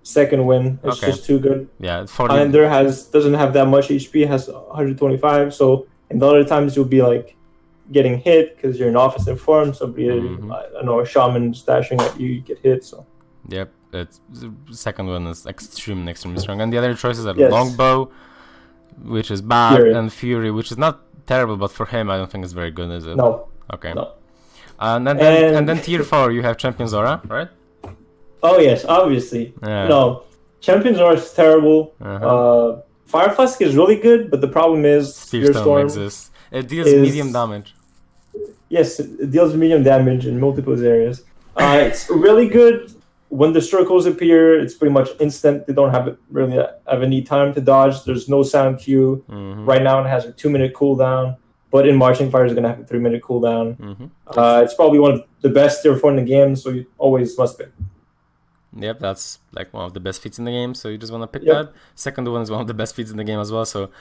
B: second win. It's just too good.
A: Yeah,
B: Highlander doesn't have that much HP, has 125, so in the other times you'll be like getting hit because you're in offensive form, somebody I don't know, a shaman stashing at you get hit, so
A: yep, the second one is extremely strong. And the other choices are Longbow, which is bad, and Fury, which is not terrible, but for him I don't think it's very good, is it?
B: No.
A: Okay. No. And then tier 4 you have Champion Zora, right?
B: Oh yes, obviously.
A: Yeah.
B: No, Champion Zora is terrible. Fire Flask is really good, but the problem is
A: Spear Storm exists. It deals medium damage.
B: Yes, it deals medium damage in multiple areas. It's really good when the circles appear. It's pretty much instant. They don't really have any time to dodge. There's no sound cue. Right now it has a 2-minute cooldown, but in Marching Fire it's gonna have a 3-minute cooldown. It's probably one of the best tier 4 in the game, so you always must pick.
A: Yep, that's like one of the best feats in the game, so you just want to pick that. Second one is one of the best feats in the game as well, so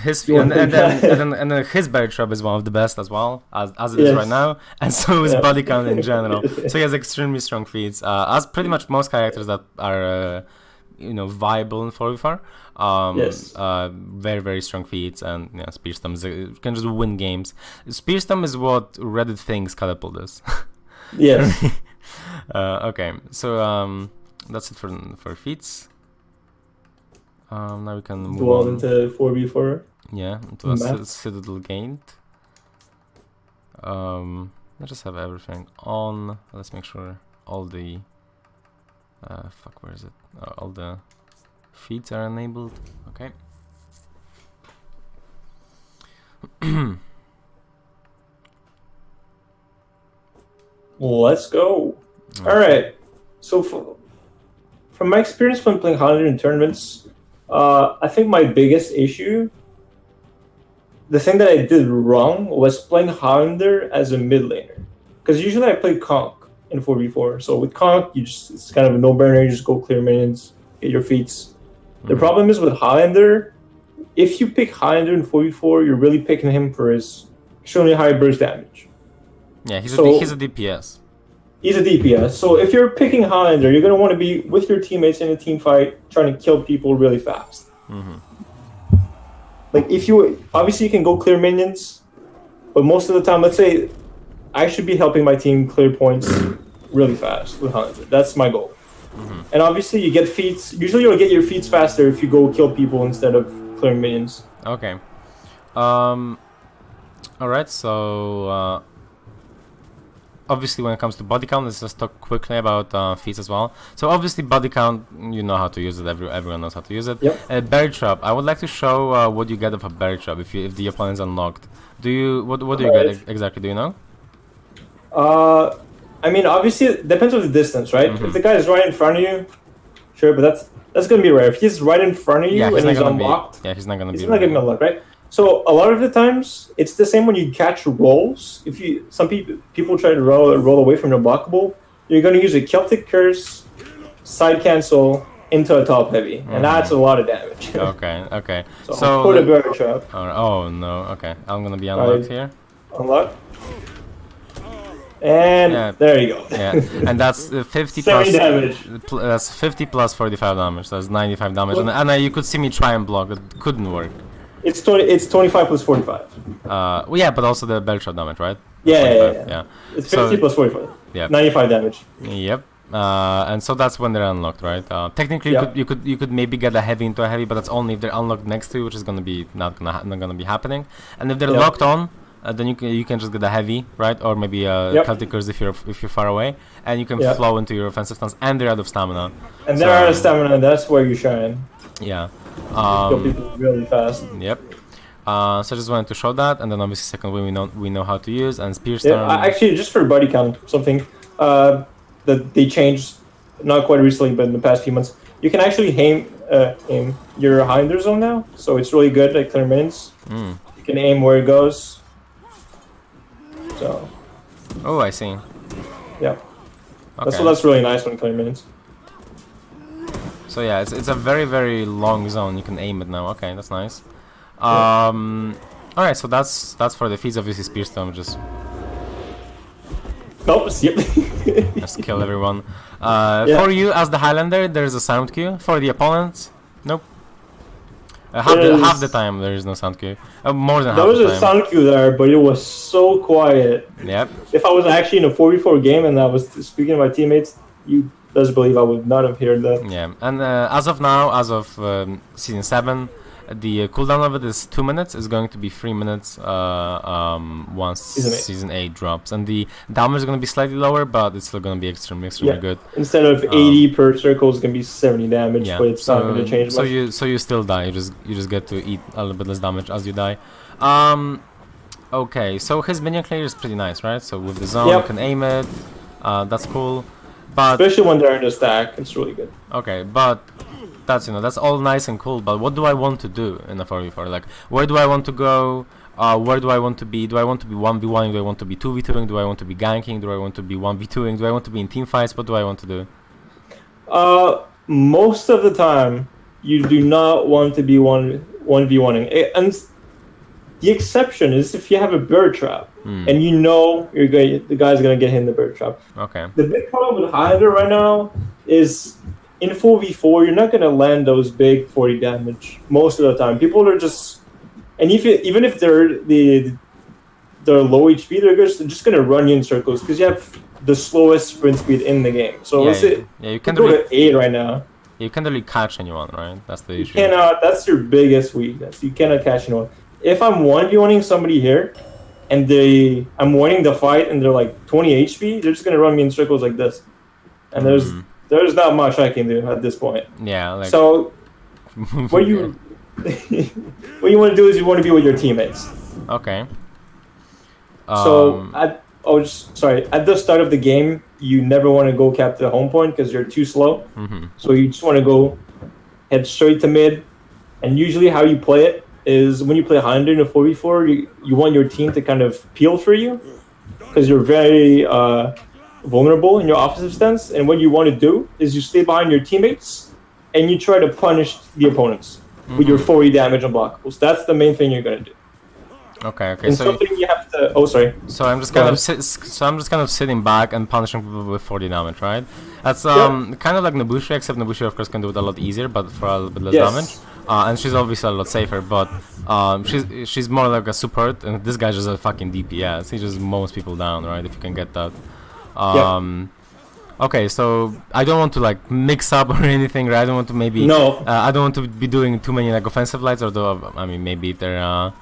A: his feat, and then his bear trap is one of the best as well, as it is right now, and so is body count in general. So he has extremely strong feats, as pretty much most characters that are viable in 4v4. Very, very strong feats, and Spear Stomp you can just win games. Spear Stomp is what Reddit thinks Catapult is.
B: Yes.
A: Okay, so that's it for feats. Now we can move on
B: into 4v4.
A: Yeah, into a Citadel gained. Let's just have everything on. Let's make sure all the where is it? All the feats are enabled. Okay.
B: Let's go. All right. So from my experience when playing Highlander in tournaments, I think my biggest issue, the thing that I did wrong, was playing Highlander as a mid laner. Because usually I play Conk in 4v4. So with Conk, it's kind of a no-brainer. You just go clear minions, get your feats. The problem is with Highlander, if you pick Highlander in 4v4, you're really picking him for his extremely high burst damage.
A: Yeah, he's
B: So-
A: he's a DPS.
B: He's a DPS. So if you're picking Highlander, you're going to want to be with your teammates in a team fight, trying to kill people really fast. Like if you obviously you can go clear minions, but most of the time, let's say I should be helping my team clear points really fast with Highlander. That's my goal. And obviously you get feats. Usually you'll get your feats faster if you go kill people instead of clearing minions.
A: Okay. All right. So obviously, when it comes to body count, let's just talk quickly about feats as well. So obviously, body count, you know how to use it. Everyone knows how to use it.
B: Yep.
A: Bear trap. I would like to show what you get of a bear trap if the opponent's unlocked. Do you what do you
B: Right.
A: get exactly? Do you know?
B: I mean, obviously it depends on the distance, right? If the guy is right in front of you, sure, but that's gonna be rare. If he's right in front of you
A: Yeah,
B: and he's unlocked,
A: he's not gonna
B: he's
A: be.
B: not gonna be unlocked, right? So a lot of the times it's the same when you catch rolls. If you some people try to roll away from your blockable, you're gonna use a Celtic Curse, side cancel into a top heavy, and that's a lot of damage.
A: Okay.
B: So put a bear trap.
A: Oh no. Okay, I'm gonna be unlocked here.
B: Unlock. And
A: Yeah.
B: there you go.
A: Yeah, and that's 50
B: 70
A: plus.
B: damage.
A: That's 50 plus 45 damage. That's 95 damage, and you could see me try and block. It couldn't work.
B: It's 20. It's 25 plus 45.
A: Well, yeah, but also the bell shot damage, right?
B: Yeah.
A: 25,
B: It's 50
A: So-
B: plus 45.
A: Yeah.
B: 95 damage.
A: Yep. And so that's when they're unlocked, right? Technically,
B: Yeah.
A: you could maybe get a heavy into a heavy, but that's only if they're unlocked next to you, which is gonna be not gonna be happening. And if they're
B: Yeah.
A: locked on, then you can just get a heavy, right? Or maybe a
B: Yep.
A: Celtic Curse if you're far away, and you can
B: Yeah.
A: flow into your offensive stance, and they're out of stamina.
B: And
A: So-
B: there are stamina. That's where you shine.
A: Yeah.
B: Kill people really fast.
A: Yep. So I just wanted to show that, and then obviously second way we know how to use, and spear
B: Yeah.
A: storm.
B: Actually, just for body count, something that they changed not quite recently, but in the past few months, you can actually aim your Highlander zone now. So it's really good at clear minions. You can aim where it goes. So
A: Oh, I see.
B: yeah,
A: Okay.
B: that's really nice when clear minions.
A: So yeah, it's a very long zone. You can aim it now. Okay, that's nice. All right, so that's for the feats. Obviously, spear storm just
B: Nope. Yep.
A: just kill everyone.
B: Yeah.
A: For you as the Highlander, there is a sound cue. For the opponents, nope.
B: There's-
A: Half the time there is no sound cue. More than
B: There
A: half
B: was
A: the
B: a
A: time.
B: sound cue there, but it was so quiet.
A: Yep.
B: If I was actually in a 4v4 game and I was speaking to my teammates, you best believe I would not have heard that.
A: Yeah, and as of now, as of season 7, the cooldown of it is 2 minutes. It's going to be 3 minutes once
B: Season
A: 8 drops, and the damage is going to be slightly lower, but it's still going to be extremely
B: Yeah.
A: good.
B: Instead of 80 per circle, it's gonna be 70 damage,
A: Yeah,
B: but it's not gonna change
A: so
B: much.
A: you still die. You just get to eat a little bit less damage as you die. Okay, so his minion clear is pretty nice, right? So with the zone,
B: Yep.
A: you can aim it. That's cool. But
B: Especially when they're in the stack, it's really good.
A: okay, but that's all nice and cool. But what do I want to do in a 4v4? Like, where do I want to go? Where do I want to be? Do I want to be 1v1ing? Do I want to be 2v2ing? Do I want to be ganking? Do I want to be 1v2ing? Do I want to be in team fights? What do I want to do?
B: Most of the time, you do not want to be 1v1ing. And the exception is if you have a bird trap, and you know the guy's gonna get hit in the bird trap.
A: Okay.
B: The big problem with Highlander right now is in 4v4, you're not gonna land those big 40 damage most of the time. People are just, and even if they're low HP, they're just gonna run you in circles because you have the slowest sprint speed in the game. So
A: Yeah,
B: let's say
A: you can't
B: go
A: really,
B: to 8 right now.
A: you can't really catch anyone, right? That's the
B: You
A: issue.
B: cannot. That's your biggest weakness. You cannot catch anyone. If I'm 1v1ing somebody here, and I'm winning the fight, and they're like 20 HP, they're just gonna run me in circles like this, and there's not much I can do at this point.
A: Yeah, like
B: So what you what you want to do is you want to be with your teammates.
A: okay.
B: So at the start of the game, you never want to go cap to the home point because you're too slow. So you just want to go head straight to mid, and usually how you play it is when you play Highlander in a 4v4, you want your team to kind of peel for you because you're very vulnerable in your offensive stance. And what you want to do is you stay behind your teammates and you try to punish the opponents with your 40 damage unblockables. That's the main thing you're going to do.
A: Okay, okay.
B: And
A: So
B: something you have to. Oh, sorry.
A: so I'm just
B: Go
A: kind of
B: ahead.
A: so I'm just kind of sitting back and punishing people with 40 damage, right? That's
B: Yep.
A: kind of like Nobushi, except Nobushi of course can do it a lot easier, but for a little bit less damage.
B: Yes.
A: And she's obviously a lot safer, but she's more like a support, and this guy's just a fucking DPS. He just mows people down, right? If you can get that.
B: Yep.
A: Okay, so I don't want to like mix up or anything, right? I don't want to maybe
B: No.
A: I don't want to be doing too many like offensive lights, although I mean maybe if they're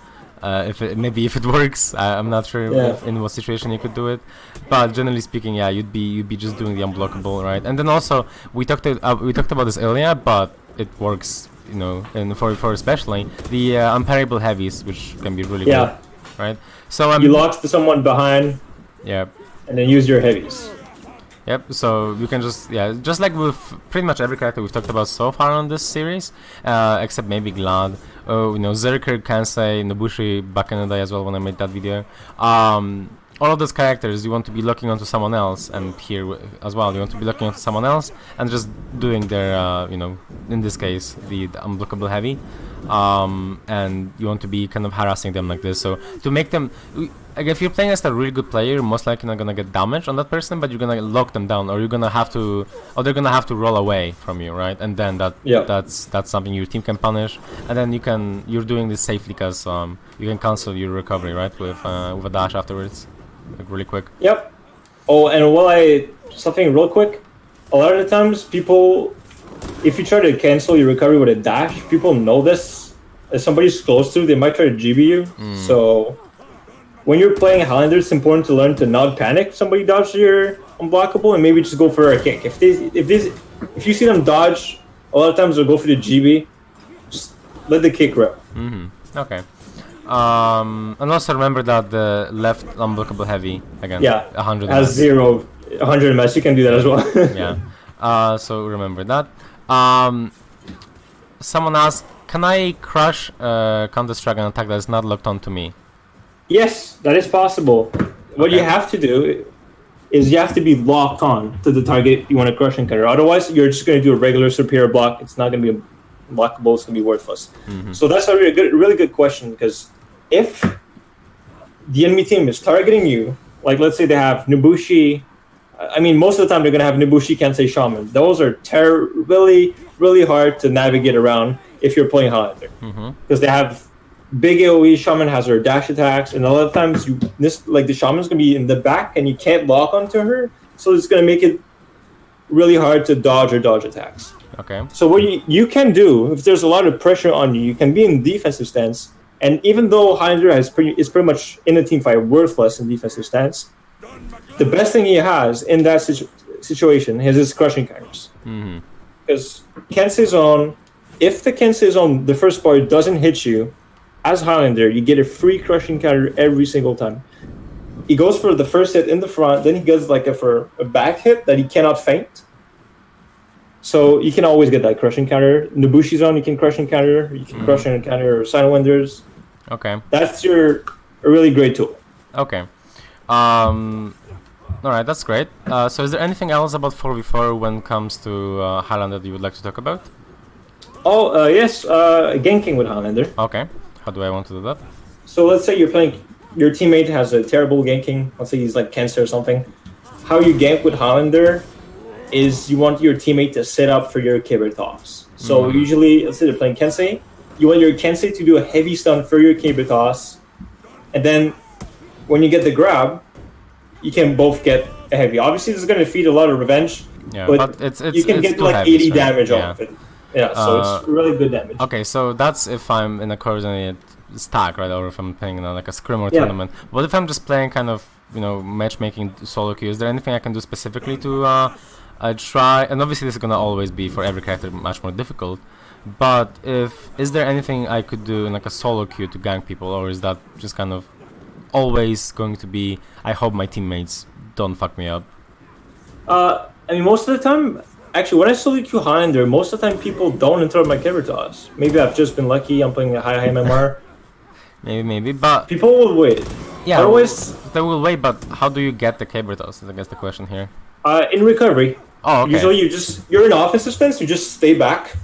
A: maybe if it works, I'm not sure
B: Yeah.
A: if, in what situation you could do it, but generally speaking, yeah, you'd be just doing the unblockable, right? And then also we talked about this earlier, but it works, you know, and for especially the unparable heavies, which can be really
B: Yeah.
A: good, right? So
B: You lock someone behind
A: yeah.
B: and then use your heavies.
A: Yep, so you can just like with pretty much every character we've talked about so far on this series, except maybe Glad, you know, Zerker, Kansei, Nobushi back in the day as well when I made that video. All of those characters you want to be looking onto someone else, and here as well you want to be looking onto someone else and just doing their, you know, in this case the unblockable heavy, and you want to be kind of harassing them like this. So to make them, like if you're playing as a really good player, you're most likely not gonna get damage on that person, but you're gonna lock them down, or you're gonna have to, or they're gonna have to roll away from you, right? And then that's something your team can punish, and then you're doing this safely because you can cancel your recovery, right, with a dash afterwards, like really quick.
B: Yep. Oh, and something real quick. A lot of the times, people, if you try to cancel your recovery with a dash, people know this. If somebody's close to, they might try to GB you. So when you're playing Highlander, it's important to learn to not panic if somebody dodges your unblockable and maybe just go for a kick. If you see them dodge, a lot of times they'll go for the GB. Just let the kick rip.
A: Okay. And also remember that the left unblockable heavy again.
B: Yeah.
A: 100
B: Has
A: MS.
B: 100 MS. You can do that as well.
A: Yeah. So remember that. Someone asked, can I crush Counter-Strike an attack that is not locked onto me?
B: Yes, that is possible. What
A: Okay.
B: you have to do is you have to be locked on to the target you want to crush and counter. Otherwise, you're just going to do a regular superior block. It's not going to be blockable. It's going to be worthless. So that's a really good question, because if the enemy team is targeting you, like let's say they have Nobushi, I mean, most of the time they're going to have Nobushi, Kansei, Shaman. Those are really, really hard to navigate around if you're playing Highlander, because they have big AoE. Shaman has her dash attacks, and a lot of times the Shaman's gonna be in the back and you can't lock onto her, so it's gonna make it really hard to dodge attacks.
A: Okay.
B: So what you can do, if there's a lot of pressure on you, you can be in defensive stance, and even though Highlander is pretty much in a team fight worthless in defensive stance, the best thing he has in that situation is his crushing counters. Because Kensei Zone, if the Kensei Zone, the first part doesn't hit you, as Highlander, you get a free crushing counter every single time. He goes for the first hit in the front, then he goes for a back hit that he cannot feint. So you can always get that crushing counter. Nobushi's on, you can crushing counter. You can crush and counter Silewinders.
A: Okay.
B: That's a really great tool.
A: Okay. Alright, that's great. So is there anything else about 4v4 when it comes to Highlander that you would like to talk about?
B: Oh, yes, ganking with Highlander.
A: Okay. How do I want to do that?
B: So let's say you're playing, your teammate has a terrible ganking. Let's say he's like Cancer or something. How you gank with Highlander is you want your teammate to set up for your Caber toss. So usually, let's say they're playing Kensei, you want your Kensei to do a heavy stun for your Caber toss, and then when you get the grab, you can both get a heavy. Obviously, this is going to feed a lot of revenge, but you can get like 80 damage off it. Yeah, so it's really good damage.
A: Okay, so that's if I'm in a coordinated stack, right, or if I'm playing in like a scrim or tournament. What if I'm just playing kind of, you know, matchmaking solo queue? Is there anything I can do specifically to try? And obviously this is gonna always be for every character much more difficult. But is there anything I could do in like a solo queue to gank people, or is that just kind of always going to be, I hope my teammates don't fuck me up?
B: I mean, most of the time, actually, when I solo queue Highlander, most of the time people don't interrupt my Caber toss. Maybe I've just been lucky. I'm playing a high MMR.
A: Maybe, but
B: People will wait.
A: yeah,
B: Otherwise,
A: they will wait. But how do you get the Caber toss? I guess the question here.
B: in recovery,
A: Oh, okay.
B: usually you're in offensive stance. You just stay back,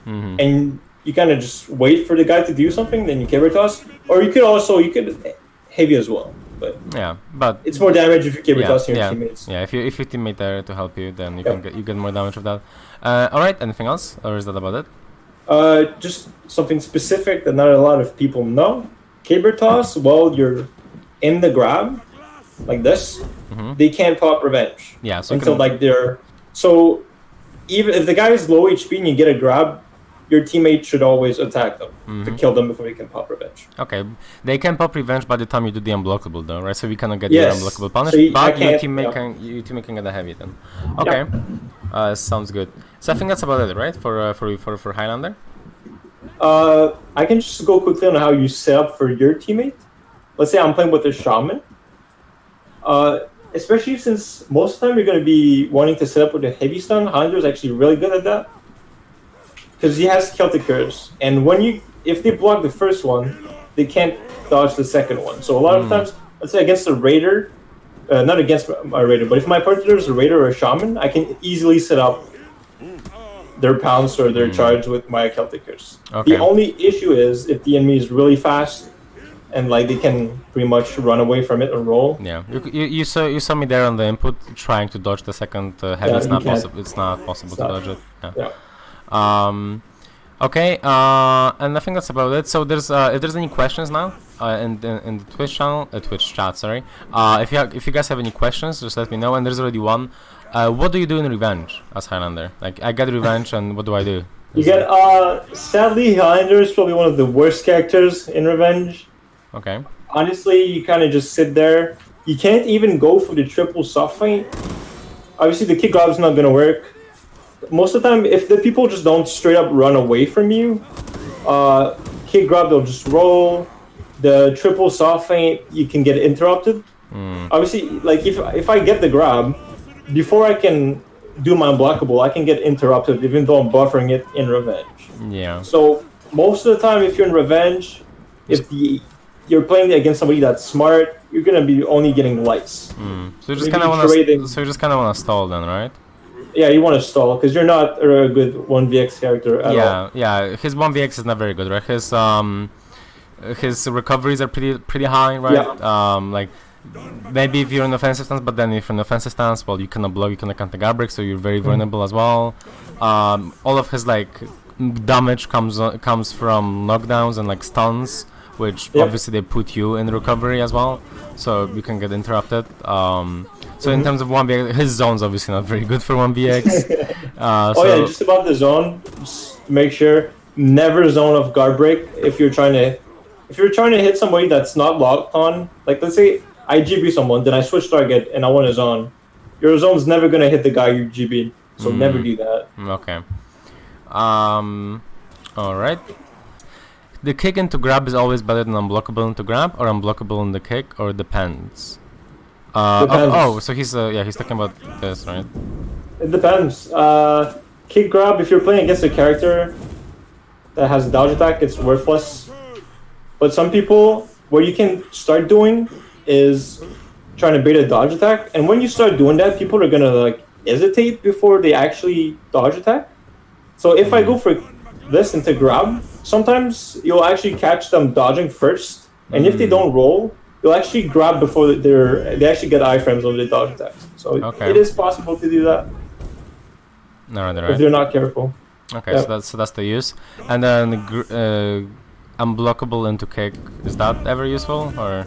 B: and you kind of just wait for the guy to do something, then you caber toss, or you could heavy as well. But
A: yeah, but
B: it's more damage if you caber
A: yeah,
B: toss your
A: yeah,
B: teammates.
A: yeah. If your teammate there to help you, then
B: Yep.
A: you get more damage with that. All right. Anything else, or is that about it?
B: Just something specific that not a lot of people know. Caber toss while you're in the grab, like this, they can't pop revenge.
A: Yeah. So
B: until like they're so even if the guy is low HP and you get a grab, your teammate should always attack them to kill them before you can pop revenge.
A: okay, they can pop revenge by the time you do the unblockable though, right? So we cannot get
B: Yes.
A: the unblockable punish,
B: So
A: but your
B: can't-
A: teammate
B: yeah.
A: can get a heavy then. Okay, sounds good. So I think that's about it, right? For Highlander.
B: I can just go quickly on how you set up for your teammate. Let's say I'm playing with a shaman. Especially since most of the time you're going to be wanting to set up with a heavy stun. Highlander is actually really good at that because he has Celtic Curse, and if they block the first one, they can't dodge the second one. So a lot of times, let's say against a raider, not against my raider, but if my partner is a raider or a shaman, I can easily set up their pounce or their charge with my Celtic Curse.
A: Okay.
B: The only issue is if the enemy is really fast and like they can pretty much run away from it or roll.
A: Yeah, you saw me there on the input trying to dodge the second heavy.
B: Yeah,
A: It's not
B: you can't.
A: possible. It's not possible to dodge it. Yeah.
B: Yeah.
A: Okay. And I think that's about it. So there's if there's any questions now in the Twitch channel, Twitch chat. Sorry. If you guys have any questions, just let me know. And there's already one. What do you do in Revenge as Highlander? Like I get Revenge, and what do I do?
B: You get sadly Highlander is probably one of the worst characters in Revenge.
A: Okay.
B: Honestly, you kind of just sit there. You can't even go for the triple soft feint. Obviously, the kick grab is not gonna work. Most of the time, if the people just don't straight up run away from you, kick grab they'll just roll. The triple soft feint you can get interrupted. Obviously, like if I get the grab, before I can do my unblockable, I can get interrupted even though I'm buffering it in Revenge.
A: Yeah.
B: So most of the time, if you're in Revenge, you're playing against somebody that's smart, you're gonna be only getting lights.
A: So you just
B: Maybe
A: kind of
B: trading-
A: want to stall then, right?
B: Yeah, you want to stall because you're not a good 1vx character at all.
A: Yeah. His 1vx is not very good, right? His recoveries are pretty high, right?
B: Yeah.
A: Like maybe if you're in offensive stance, but then if you're in offensive stance, well, you cannot block, you cannot counter Gabrick, so you're very vulnerable as well. All of his like damage comes from knockdowns and like stuns, which obviously they put you in recovery as well, so you can get interrupted. So in terms of 1vx, his zone's obviously not very good for 1vx.
B: Yeah, just about the zone. Just make sure never zone of guard break if you're trying to hit somebody that's not locked on. Like let's say I GB someone, then I switch target and I want a zone. Your zone's never gonna hit the guy you GB'd, so never do that.
A: Okay. All right. The kick into grab is always better than unblockable into grab, or unblockable in the kick, or depends.
B: Depends.
A: So he's talking about this, right?
B: It depends. Kick grab, if you're playing against a character that has a dodge attack, it's worthless. But some people, what you can start doing is trying to bait a dodge attack, and when you start doing that, people are gonna like hesitate before they actually dodge attack. So if I go for this into grab, sometimes you'll actually catch them dodging first, and if they don't roll, you'll actually grab before they actually get iframes on the dodge attacks. So it is possible to do that
A: Alright.
B: if they're not careful.
A: Okay,
B: Yep.
A: so that's the use, and then unblockable into kick, is that ever useful, or?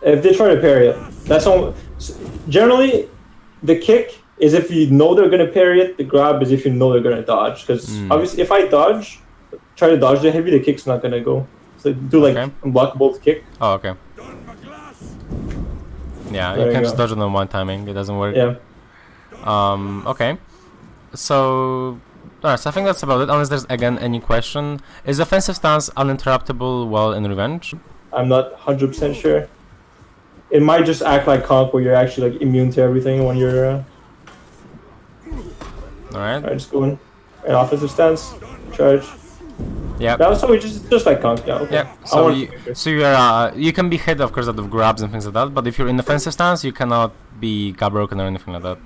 B: If they try to parry it, that's all. Generally, the kick is if you know they're gonna parry it. The grab is if you know they're gonna dodge. Because obviously, if I try to dodge the heavy, the kick's not gonna go. So do like unblockable to kick.
A: Oh, okay. Yeah,
B: There
A: you can
B: you
A: just
B: go.
A: dodge it on one timing. It doesn't work.
B: Yeah.
A: Okay. So, alright, so I think that's about it. Unless there's again any question, is offensive stance uninterruptible while in Revenge?
B: I'm not 100% sure. It might just act like Conk, where you're actually like immune to everything when you're.
A: Alright.
B: Just going an offensive stance, charge.
A: Yeah.
B: That was so just like Conk. Yeah. Okay.
A: Yeah. So you can be hit, of course, out of grabs and things like that. But if you're in offensive stance, you cannot be gab broken or anything like that.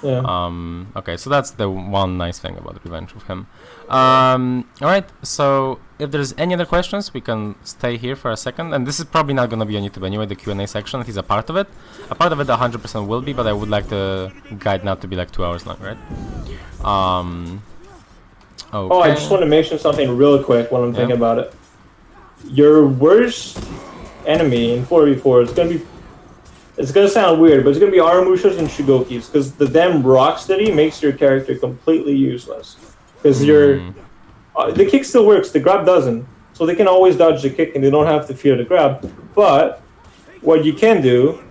B: Yeah.
A: Okay, so that's the one nice thing about Revenge with him. All right, so if there's any other questions, we can stay here for a second. And this is probably not gonna be on YouTube anyway. The Q&A section is a part of it. A part of it, 100% will be, but I would like the guide not to be like 2 hours long, right? Okay.
B: Oh, I just want to mention something real quick while I'm thinking about it. Your worst enemy in 4v4 is gonna be. It's gonna sound weird, but it's gonna be Aramushas and Shigokis, because the damn Rocksteady makes your character completely useless. Because the kick still works, the grab doesn't, so they can always dodge the kick and they don't have to fear the grab. But what you can do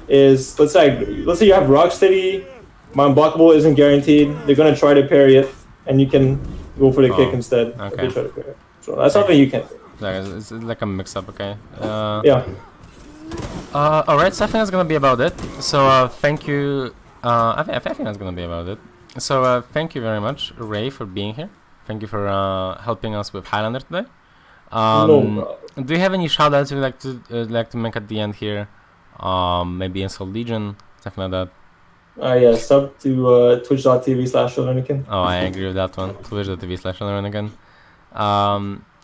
B: is, let's say you have Rocksteady, my unblockable isn't guaranteed. They're gonna try to parry it, and you can go for the kick instead. If they try to parry it. So that's something you can do.
A: It's like a mix-up, okay?
B: Yeah.
A: Alright, so I think that's gonna be about it. So thank you. I think that's gonna be about it. So thank you very much, Ray, for being here. Thank you for helping us with Highlander today.
B: No.
A: Do you have any shoutouts you'd like to make at the end here? Maybe Insult Legion, something like that.
B: Yeah, sub to twitch.tv/Alernakin.
A: Oh, I agree with that one. Twitch.tv/Alernakin.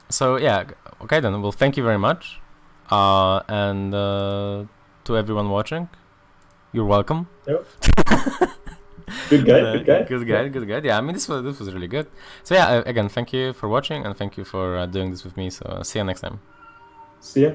A: So yeah, okay then. Well, thank you very much. And to everyone watching, you're welcome.
B: Yep. Good guy.
A: Yeah, I mean this was really good. So yeah, again, thank you for watching and thank you for doing this with me. So see you next time.
B: See ya.